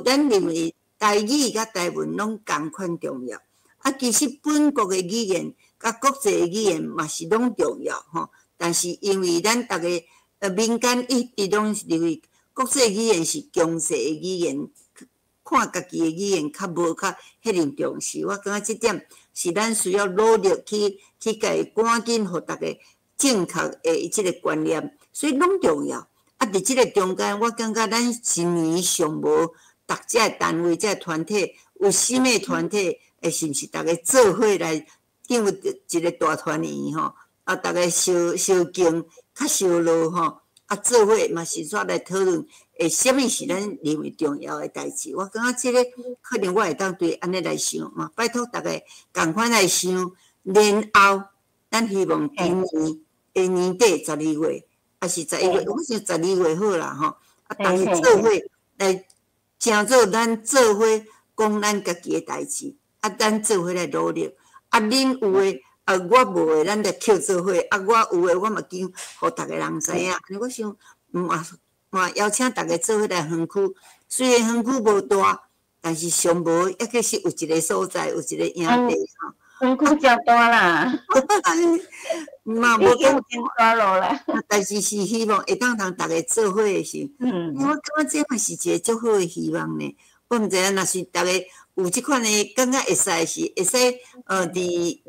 咱认为台语甲台文拢共款重要。啊，其实本国诶语言甲国际诶语言嘛是拢重要吼，但是因为咱逐个民间一直拢是认为国际语言是强势诶语言，看家己诶语言较无迄尔重视。我感觉即点是咱需要努力去甲伊赶紧互逐个正确诶即个观念，所以拢重要。啊，伫即个中间，我感觉咱一年上无逐只诶单位、只团体有什么团体？是毋是逐个做伙来建一个大团圆吼？啊，逐个烧敬较烧热吼，啊，做伙嘛是煞来讨论，什么是咱认为重要诶代志？我感觉即个可能我会当对安尼来想嘛，拜托逐个共款来想，然后咱希望今年诶年底12月，还是11月，我想12月好啦吼，啊，逐个做伙来，诚做咱做伙讲咱家己诶代志。啊，咱做伙来努力。啊，恁有诶，我无诶，咱来扣做伙。啊，我有诶，我嘛经互逐个人知影。我想，嘛邀请逐个做伙来园区。虽然园区无大，但是上无抑个是有一个所在，有一个营地吼。园区真大啦，嘛无讲真大路啦。但是是希望会当同逐个做伙诶时，我感觉这嘛是一个足好诶希望呢。我毋知影，若是逐个有即款诶感觉会使是会使伫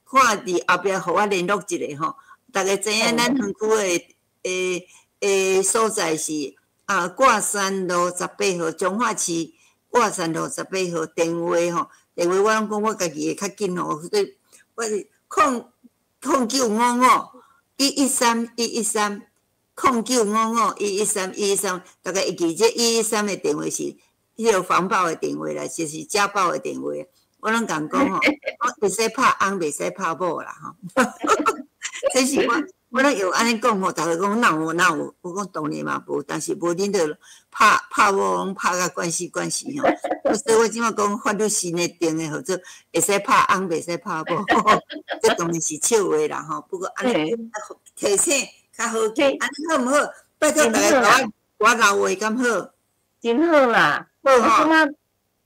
看伫后壁，互我联络一下吼。逐个知影咱园区诶所在是挂山路18号，彰化市挂山路18号，电话吼，电话我拢讲我家己会较紧吼，所以我是0955113113 0955113113，大家会记这113诶电话是。迄个防暴诶电话啦，就是家暴诶电话。我拢共讲吼，我会使拍翁，袂使拍某啦吼。这是我拢有安尼讲吼，逐个讲哪有，我讲当然嘛无，但是无恁着拍我拢拍甲关系吼。所以我即马讲法律新诶定诶，或者会使拍翁，袂使拍某，这当然是笑话啦吼。不过安尼提醒较好听，安尼好毋好？拜托大家我老话敢好？真好啦！好吼。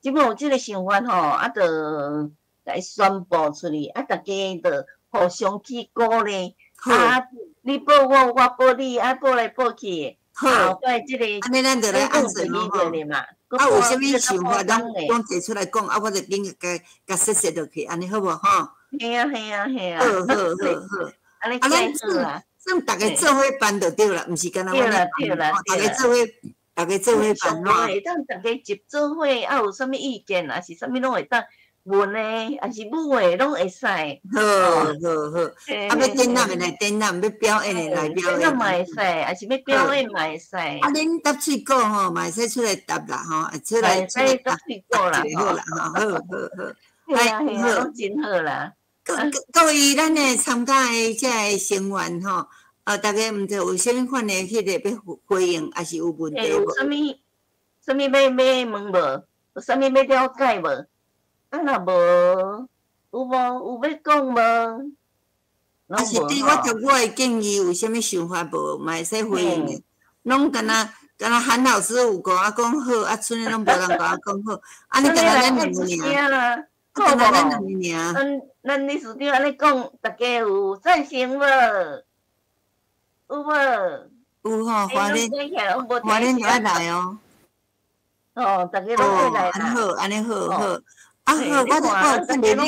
即摆有即个想法吼，啊，着来宣布出去，啊，大家着互相去鼓励。啊，你报我，我报你，啊，报来报去，后摆即个，安尼咱着来按顺咯吼。啊，有啥物想法，咱提出来讲，啊，我着紧甲说落去，安尼好无吼？嘿啊！好。安尼太好啦！算大家做伙办就对啦，毋是干那我对啦，大家做伙办咯。会当大家集做伙，啊，有啥物意见，啊是啥物拢会当。文诶，还是武诶，拢会使。好。啊，要展览诶来展览，要表演诶来表演。展览嘛会使，还是要表演嘛会使。啊，恁答喙鼓吼，嘛会使出来答啦吼，出来答喙鼓啦，好啦，好。嘿啊，拢真好啦。各位咱诶参加诶遮个成员吼，大家毋知有啥物款诶迄个要回应，还是有问题无？有啥物要问无？有啥物要了解无？啊，若无，有要讲无？啊，是对我甲我诶建议有啥物想法无？嘛会使回应诶。拢敢若韩老师有甲我讲好，啊，剩诶拢无人甲我讲好。安尼敢若咱两个尔。好无？咱理事长安尼讲，大家有赞成无？有无？有吼，华恁就爱来哦。哦，大家拢爱来啦。安尼好。啊好，我看着练了，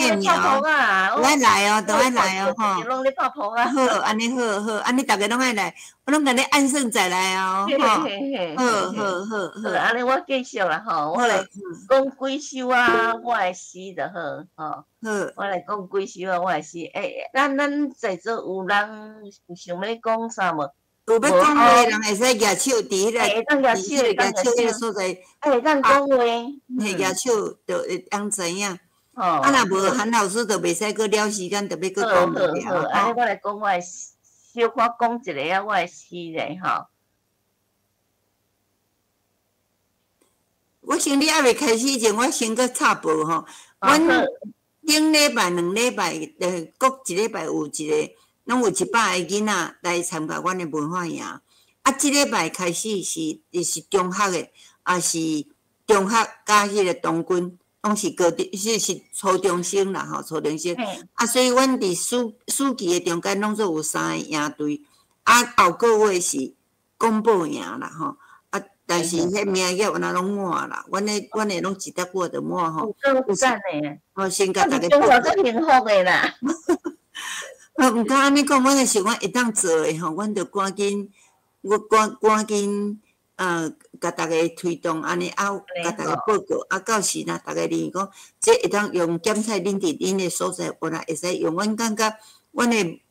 都爱来哦，吼。拢咧拍扑啊。好，安尼好，安尼大家拢爱来，我拢甲你按算再来哦。好。安尼我继续啦吼，我来讲几首啊，我诶诗就好，吼。我来讲几首啊，我诶诗。咱在座有人有想要讲啥无？有要讲话人会使举手伫迄个，迄个所在。会当讲话。举手就会当知影。啊，若无韩老师就袂使搁了时间，特别搁讲落去。好，安尼我来讲我诶，小可讲一个啊，我诶诗咧吼。我想你还未开始前，我先搁插播吼。阮顶礼拜、2礼拜，各一礼拜有一个。拢有100个囡仔来参加阮的文化营，啊，即礼拜开始是中学的，也是中学加迄个童军，拢是是初中生啦吼，初中生。啊，所以阮伫暑期的中间拢总有3个营队，啊，后个月是公布营啦吼，啊，但是迄名额有哪拢满啦，阮的拢一叠过就满吼。有赞诶，我先甲大家。中学最幸福的啦。毋敢安尼讲，阮是阮会当做诶吼，阮着赶紧，赶紧，甲逐个推动安尼，啊，甲逐个报告，啊，到时若逐个认为讲，这会当用检测恁伫恁诶所在，原来会使用。阮感觉，阮诶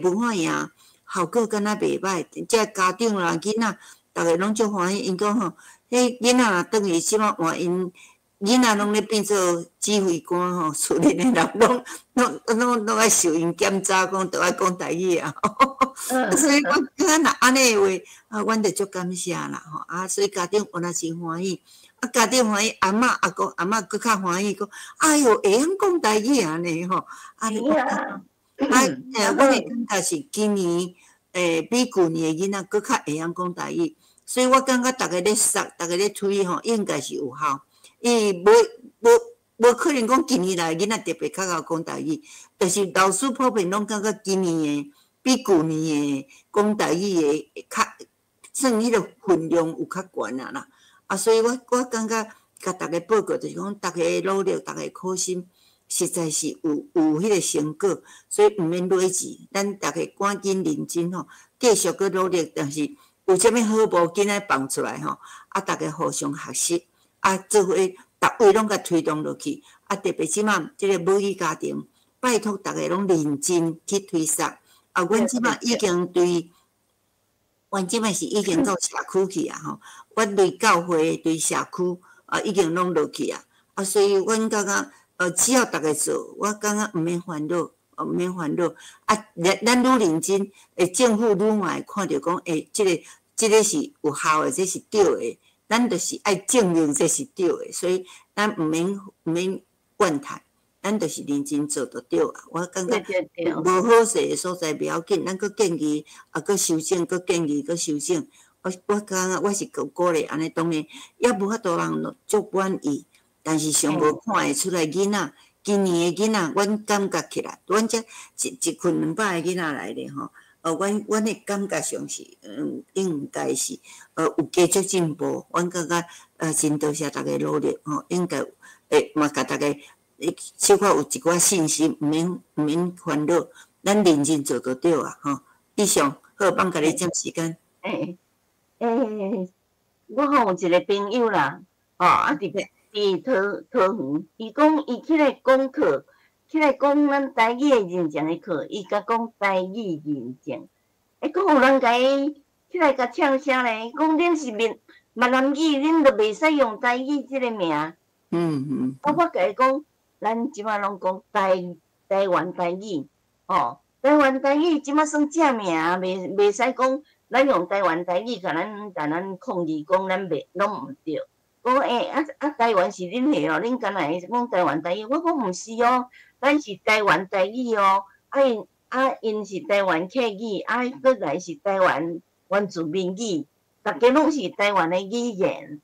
文化营效果敢若袂歹，遮家长啦、囡仔，逐个拢足欢喜。因讲吼，迄囡仔若转去即摆换因。囡仔拢咧变做指挥官吼，厝里诶人拢爱受因检查，讲都爱讲台语啊。所以我若安尼诶话，阮着足感谢啦吼。啊，所以家长原来真欢喜，啊，家长欢喜，阿嬷阿公阿嬷佫较欢喜，讲哎哟，会晓讲台语安尼吼。安尼我诶感觉是今年比旧年诶囡仔佫较会晓讲台语，所以我感觉逐个咧杀，逐个咧推吼，应该是有效。伊无可能讲今年来囡仔特别较晓讲台语，但是老师普遍拢感觉今年诶比旧年诶讲台语诶较算迄个分量有较悬啦。啊，所以我感觉甲逐个报告就是讲，逐个努力，逐个苦心，实在是有迄个成果，所以毋免累积，咱逐个赶紧认真吼，继续搁努力。但是有啥物好无紧来放出来吼，啊，逐个互相学习。啊，做伙逐位拢甲推动落去，啊，特别即马即个母语家庭，拜托逐个拢认真去推动。啊，阮即马已经阮即马是已经到社区去啊吼，阮对教会、对社区啊，已经拢落去啊。啊，所以阮感觉只要逐个做，我感觉毋免烦恼。毋免烦恼。啊，咱愈认真，政府愈嘛会看到讲，即个是有效的，这是对的。咱就是爱证明这是对的，所以咱毋免怨叹，咱就是认真做就对啊。我感觉无好势的所在不要紧，咱佫建议佫修正，佫建议佫修正。我感觉我是鼓励安尼，当然也无法度人足满意，但是上无看会出来囡仔。今年的囡仔，阮感觉起来，阮遮一群200个囡仔来咧吼。阮的感觉上是，应该是，有加速进步。阮感觉，真多谢大家努力吼，应该嘛甲大家，小可有一寡信心，毋免烦恼，咱认真做就对啊吼。以上，好，放甲你占时间。我有一个朋友啦，伫桃园，伊讲伊起来讲课。起来讲咱台语的认证的课，伊甲讲台语认证，讲有人甲伊起来甲呛声咧，讲恁是闽南语，恁著袂使用台语即个名。啊，我甲伊讲，咱即摆拢讲台湾台语，台湾台语即摆算正名，袂使讲咱用台湾台语甲咱抗议讲咱拢毋对。讲台湾是恁的哦，恁敢若会讲台湾台语？我讲毋是哦。咱是台湾台语哦，因是台湾客语，搁来是台湾原住民语，大家拢是台湾的语言，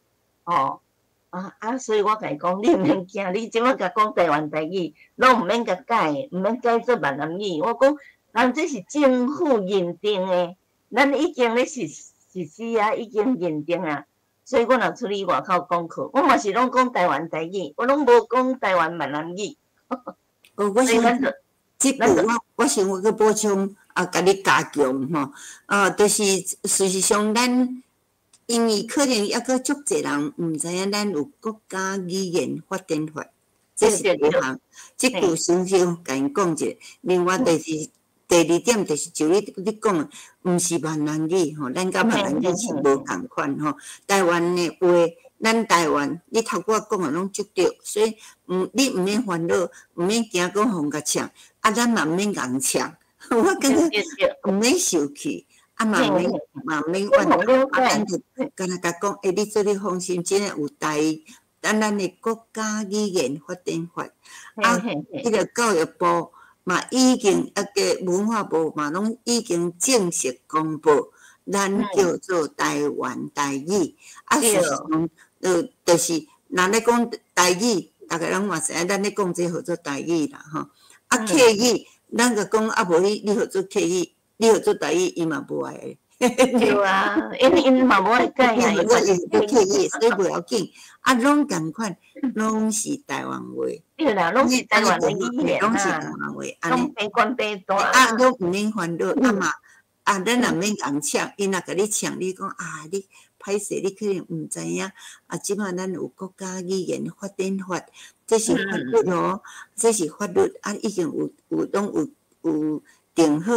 所以我甲伊讲，你毋免惊，你即摆甲讲台湾台语，拢毋免甲改，毋免改做闽南语。我讲，咱这是政府认定的，咱已经咧实施啊，已经认定啊，所以我若出去外口讲课，我嘛是拢讲台湾台语，我拢无讲台湾闽南语。我想即句我想我去补充甲你加强吼，就是事实上咱因为可能抑搁足侪人毋知影咱有国家语言发展法，这是第一项。即句先甲因讲者，另外第二点就是就你讲的，毋是闽南语吼，咱甲闽南语是无共款吼，台湾的话。咱台湾，你头拄仔讲的拢足对，所以你毋免烦恼，毋免惊讲互甲呛，咱嘛毋免硬呛，我感觉毋免受气，嘛毋免怨咱就干那甲讲，你做你放心，真诶有咱的国家语言发展法，迄个教育部嘛已经个文化部嘛拢已经正式公布，咱叫做台湾台语，事实上。就是人咧讲台语，大家拢嘛知影，咱咧讲这号做台语啦吼。客语，咱个讲无你号做客语，你号做台语，伊嘛无爱。对啊，因嘛无爱改啊，因为客语，所以袂要紧。拢共款，拢是台湾话。对啦，拢是台湾的语言拢是台湾话。拢白关白大。拢毋免烦恼，咱也免硬呛，伊若甲你呛，你讲你。歹势，你可能毋知影。即摆咱有国家语言发展法，这是法律哦，这是法律已经有定好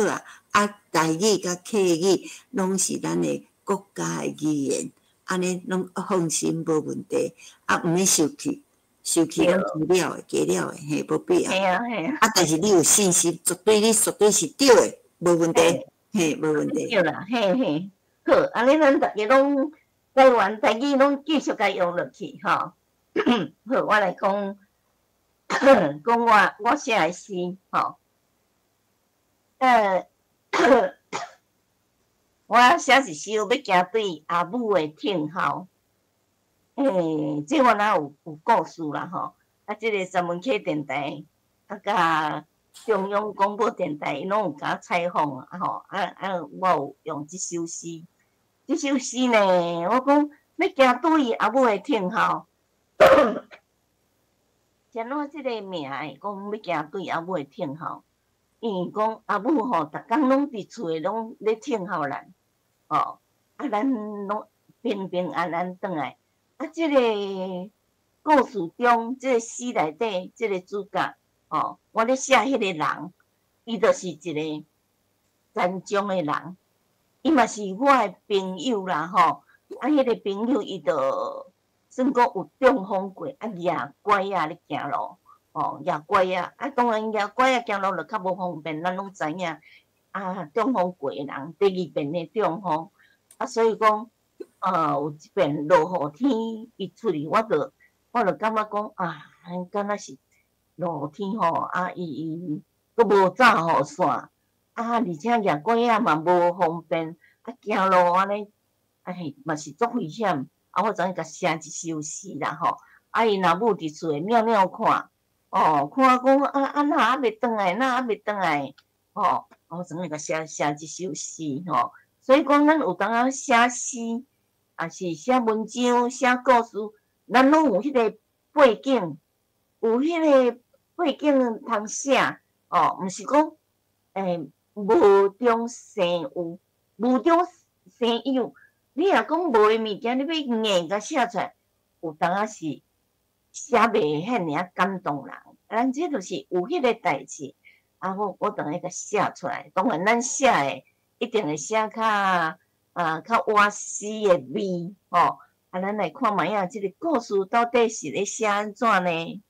台语甲客语拢是咱的国家的语言，安尼拢放心无问题，毋免受气，拢加了的，嘿，无必要。但是你有信心，绝对是对的，无问题，嘿，无问题。对啦，嘿，好，安尼咱大家拢。台湾台语拢继续甲用落去吼。好，我来讲我写的诗吼。我写一首要行对阿母的听候。这我哪有故事啦吼。这个三门溪电台甲中央广播电台，伊拢有甲采访吼。我有用这首诗。这首诗呢，我讲要行对阿母的听候，怎怎即个名诶？讲要行对阿母的听候，因为讲阿母吼，逐工拢伫厝诶，拢咧听候咱，咱拢平平安安转来。即个故事中，即个诗内底，即个主角，我咧写迄个人，伊就是一个残障诶人。伊嘛是我诶朋友啦吼，迄个朋友伊就算讲有中风过，举拐咧行路，夜拐啊，当然夜拐啊，行路就较无方便，咱拢知影。中风过的人，第二遍的中风，所以讲，有一遍落雨天，伊出去，我就感觉讲，敢若是落雨天吼，伊佫无早雨伞，而且夜拐仔嘛无方便，行路安尼，嘛是足危险。我昨甲写一首诗啦吼，伊若母伫厝诶妙妙看，看讲哪还袂转来，哪还袂转来，我昨甲写一首诗吼。所以讲，咱有当啊写诗，也是写文章、写故事，咱拢有迄个背景，有迄个背景通写，毋是讲无中生有，无中生有。你若讲无诶物件，你要硬甲写出来，有当啊是写袂遐尔感动人。咱这就是有迄个代志，我当然甲写出来。当然，咱写诶一定会写较活诗诶味，咱来看卖啊，即个故事到底是咧写安怎呢？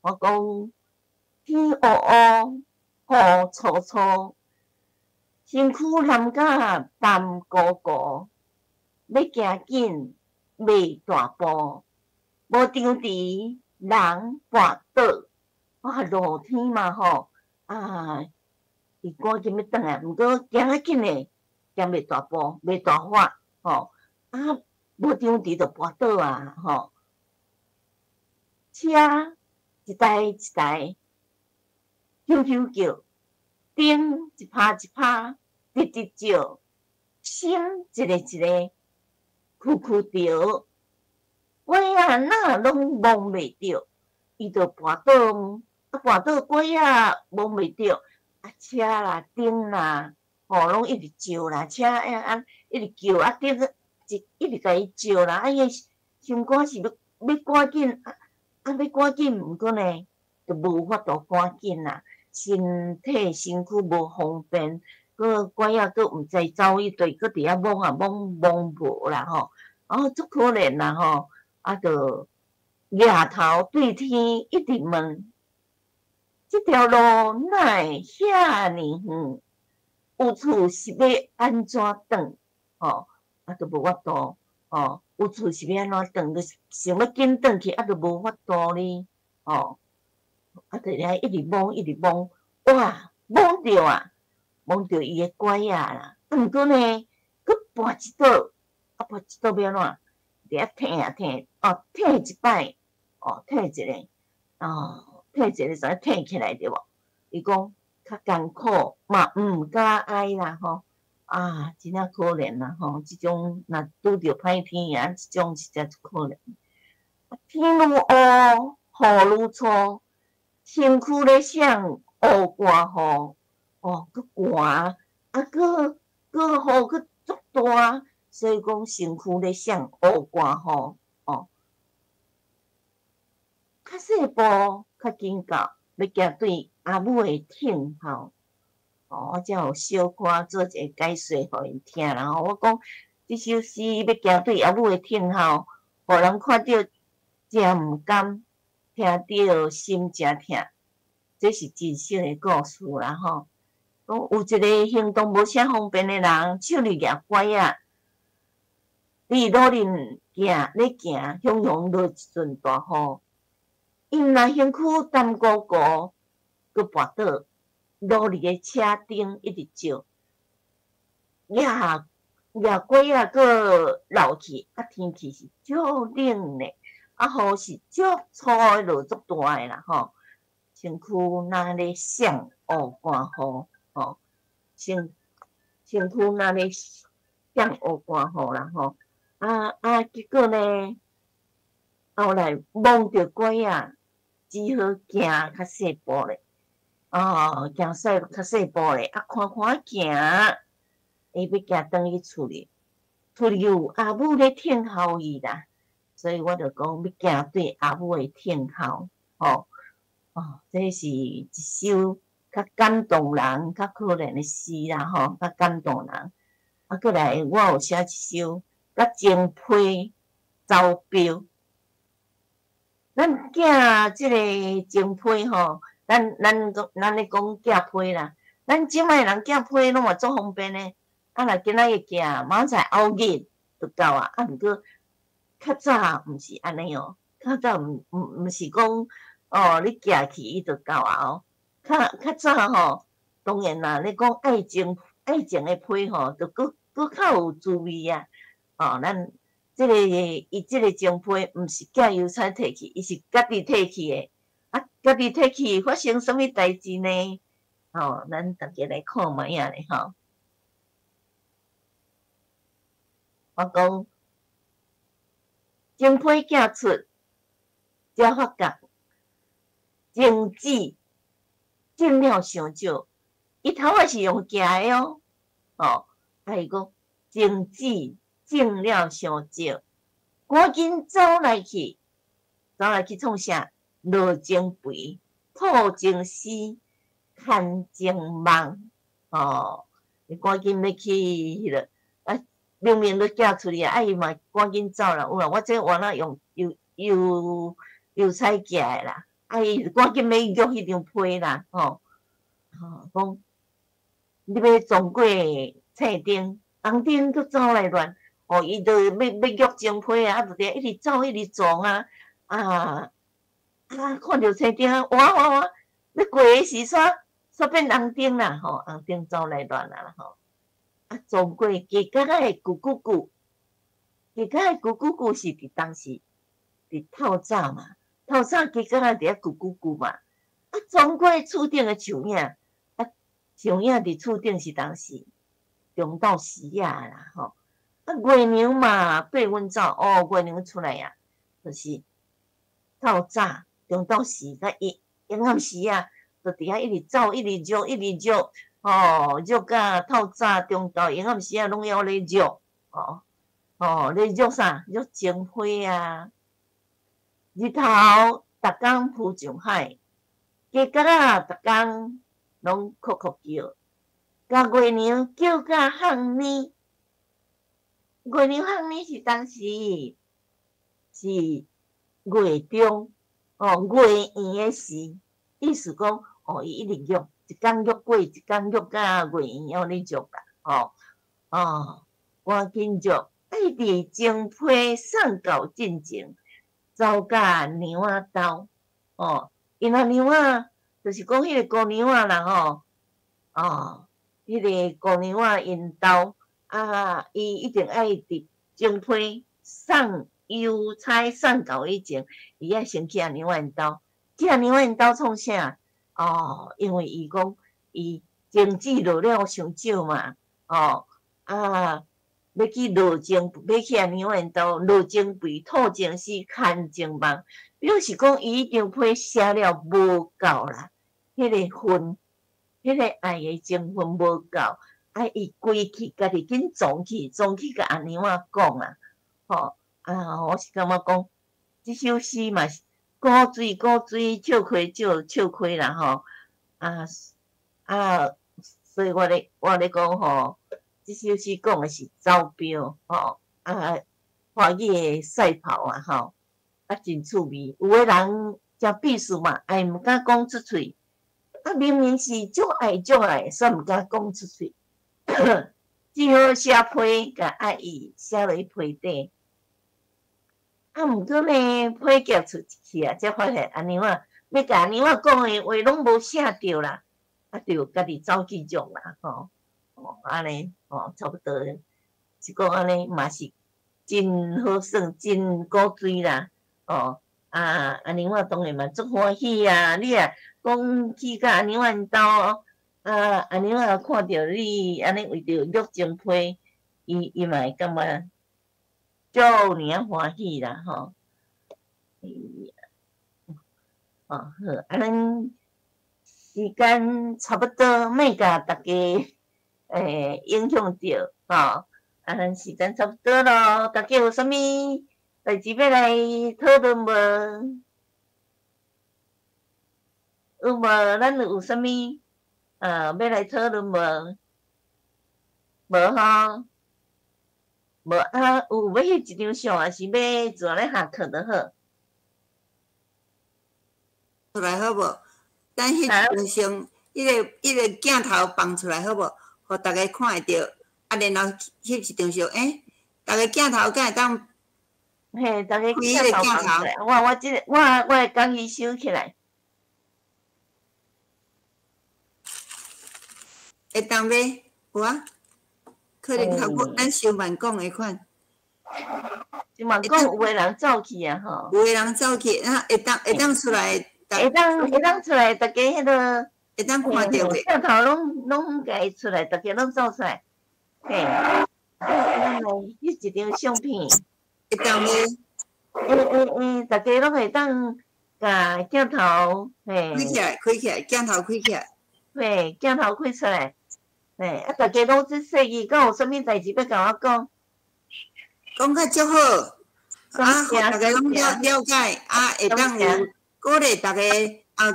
我讲天乌乌，雨粗粗。身躯蚧甲淡糊糊，要行紧迈大步，无张持人跋倒。落天嘛吼，伊赶紧要转来，毋过行较紧诶，行迈大步，迈大发，无张持就跋倒啊，车一台一台，啾啾叫，灯一拍一拍。直直照，心一个一个，哭哭着，鬼仔哪拢摸袂着，伊就跋倒，跋倒鬼仔摸袂着，车啦灯啦，拢一直照啦，车一直叫，灯一直甲伊照啦，伊心肝是要赶紧，要赶紧，毋过呢，就无法度赶紧啦，身躯无方便。鬼仔佫毋知走迄对，佫伫遐摸无啦吼，足可怜啦吼，就抬头对天一直问，即条路哪会遐尼远？有厝是要安怎转？就无法度，有厝是要安怎转？就想要紧转去，就无法度哩，就遐一直摸，哇，摸着啊！摸着伊诶拐仔啦，毋过呢，佫跋一倒，跋一倒要安怎？伫遐挺，挺一摆，挺一个，挺一个，怎挺起来对无？伊讲较艰苦嘛，毋敢哀啦吼，真正可怜啦吼，即种若拄着歹天啊，即种实在可怜。天愈乌，雨愈粗，身躯咧闪乌寒雨。佫寒，佫雨佫足大，所以讲身躯咧闪乌寒雨，较细步较紧到，要行对阿母诶听候，我才有小可做一个解说互因听啦。我讲即首诗要行对阿母诶听候，互人看到真毋甘，听到心真痛，这是真实诶故事啦吼。有一个行动无啥方便的人，手里举拐仔，伊努力行，咧行，汹涌落一阵大雨。因若身躯湿糊糊，佫跋倒，努力的车灯一直照，举拐仔佫落去，天气是足冷的，雨是足粗的落，足大的啦吼。身躯若咧闪乌寒雨。身躯若咧闪乌寒雨啦吼，结果呢，后来摸着拐仔，只好行较细步咧，行较细步咧，看行，伊要行转去厝里有阿母咧听候伊啦，所以我就讲要行对阿母诶听候，这是一首较感动人、较可怜的诗啦，吼，较感动人。过来，我有写一首较精辟招标。咱囝即个种批吼，咱咧讲寄批啦，咱即摆人寄批拢嘛足方便诶。啊，若今仔日寄，明仔载后日就到啊。啊，毋过较早毋是安尼哦，较早毋是讲哦，你寄去伊就到啊哦。较早吼，当然啦，你讲爱情诶批吼，就搁较有滋味啊。哦，咱即个伊即个种批毋是寄邮差摕去，伊是家己摕去诶。啊，家己摕去发生什么代志呢？哦，咱逐家来看卖啊咧吼。我讲种批寄出，才发觉种子种了伤少。伊头仔是用寄诶哦，哦，啊伊讲种子种了伤少，赶紧走来去创啥？落种肥，吐种丝，看种梦。哦，你赶紧要去迄落啊！明明都寄出去啊，伊嘛赶紧走啦。有啦，我这原来用邮差寄诶啦，啊伊赶紧要约迄张批啦，吼，讲你要撞过册顶，红顶都走来乱，哦，伊就要约种批啊，啊，就一直走一直撞啊，看着册顶啊，哇，要过诶时煞变红顶啦，吼，红顶走来乱啦，吼。啊，撞过加甲诶咕咕咕，加甲诶咕咕咕是伫当时伫透早嘛，透早加甲伫遐咕咕咕嘛，啊，撞过厝顶诶树影，啊，树影伫厝顶是当时中昼时啊啦，吼，啊，月娘嘛爬阮走，哦，月娘出来啊，就是透早中昼时甲阴暗时啊，就伫遐一直走，一直绕，一直绕。哦，肉甲透早、中昼、阴暗时啊，拢要咧肉，咧肉啥？肉种花啊！日头逐工浮上海，鸡仔啊，逐工拢哭哭叫，甲月娘叫甲喊呢。月娘喊呢是当时是月中，月圆诶时，意思讲，伊一直肉。一工约过，一工约甲月圆要咧约啦，赶紧约，爱伫种批送到进前，走甲娘仔兜，因阿娘仔就是讲迄个姑娘仔啦，迄个姑娘仔因兜，伊一定爱伫种批送邮差送到以前，伊爱先去阿娘仔因兜，去阿娘仔因兜创啥？因为伊讲伊种子落了伤少嘛，要去落种，要去阿娘仔因兜落种肥，吐种丝，看种梦，表示讲伊迄张批写了无够啦，迄个份，迄个爱的情分无够，伊规去家己紧撞去，甲阿娘仔讲啦，我是感觉讲，即首诗嘛是。古水，笑亏啦吼，所以我咧讲吼，即首诗讲诶是招标华语诶赛跑啊吼，真趣味。有诶人真避暑嘛，毋敢讲出嘴，明明是足爱，煞毋敢讲出嘴，只好写批甲伊写落去批底。毋过呢，批夹出去啊，才发现阿娘仔要甲阿娘仔讲诶话拢无写着啦，就家己走去用啦，安尼，差不多，是讲安尼嘛是真好耍，真古锥啦，阿娘仔当然嘛足欢喜啊，你啊讲去甲阿娘仔因兜，阿娘仔看着你安尼为着约种批，伊嘛会感觉。足尔欢喜啦，好，咱时间差不多，莫甲大家影响到，咱时间差不多咯，大家有啥物代志要来讨论无？有无？咱有啥物要来讨论无？无吼？无有要翕一张相，还是要做咧下课就好？出来好无？咱迄张先，迄个镜头放出来好无？互大家看会到，啊，然后翕一张相，大家镜头敢会当？嘿，大家镜头放出来，我会讲伊收起来。会当买有啊？可能较过咱小慢讲的款。就嘛讲有个人走去啊吼。有个人走去，啊，会当出来。会当出来，大家迄个会当看到袂？镜头拢家出来，大家拢走出来。嘿，咱来翕一张相片。会当买。大家拢会当甲镜头嘿开起来，镜头开起来。嘿，镜头开出来。嘿，啊，大家拢即细意，敢有啥物代志要甲我讲？讲较足好，互大家拢了解，会当有鼓励大家，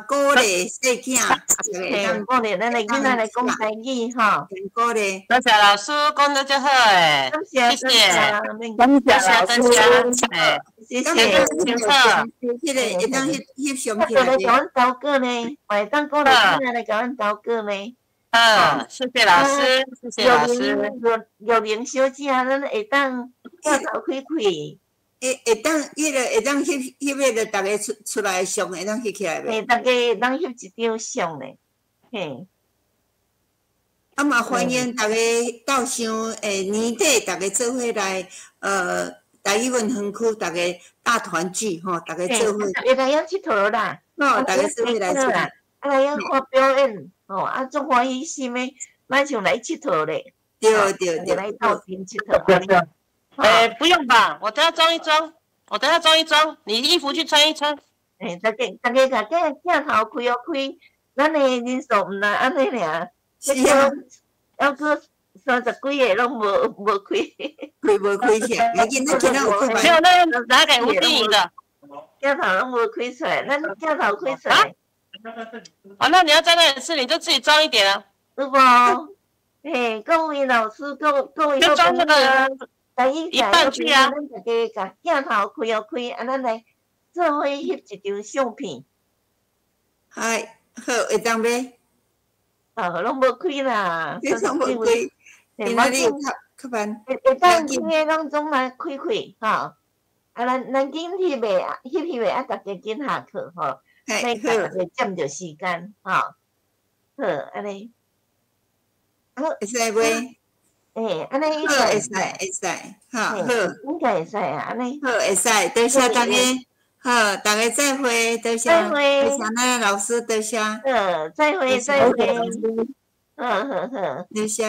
鼓励细囝，鼓励咱的囡仔来讲台语吼。鼓励。多谢老师讲得真好诶，谢谢，多谢，谢谢，清楚。迄个会当翕相片。来甲阮投稿呢，会当鼓励囡仔来甲阮投稿呢。谢谢老师，谢谢老师。玉玲小姐，咱会当镜头开开。会当迄个会当翕迄个，大家出来的相会当翕起来袂？嘿，大家会当翕一张相咧，嘿。啊嘛，欢迎大家到上年底，大家做伙来台语文园区，大家大团聚吼，大家做伙。会来遐佚佗啦，大家做伙来做。啊，来遐看表演，足欢喜心诶，马上来佚佗咧。对，来到边佚佗。不用吧，我等下装一装，你衣服去穿一穿。大家甲镜头开开，咱的人数毋若安尼尔，还阁30几个拢无开。无开起来，要紧，咱今仔有开。没有，那拿给吴定颖的。镜头拢无开出来，咱镜头开出来。那你要在那里吃，你就自己装一点啊。有无？嘿，各位老师，各位就装那个。一半去啊！咱大家甲镜头开，咱来做伙翕一张相片。嗨，好，会当买。拢无开啦。你拢无开，今仔日较慢。会当今个当中来开，吼。咱紧翕的，大家紧下课吼。那个会占着时间，吼。好，安尼。会使买。安尼会使，好，应该会使啊，安尼。好，会使，多谢大家，好，大家再会，多谢，多谢咱老师，多谢。再会。好。多谢。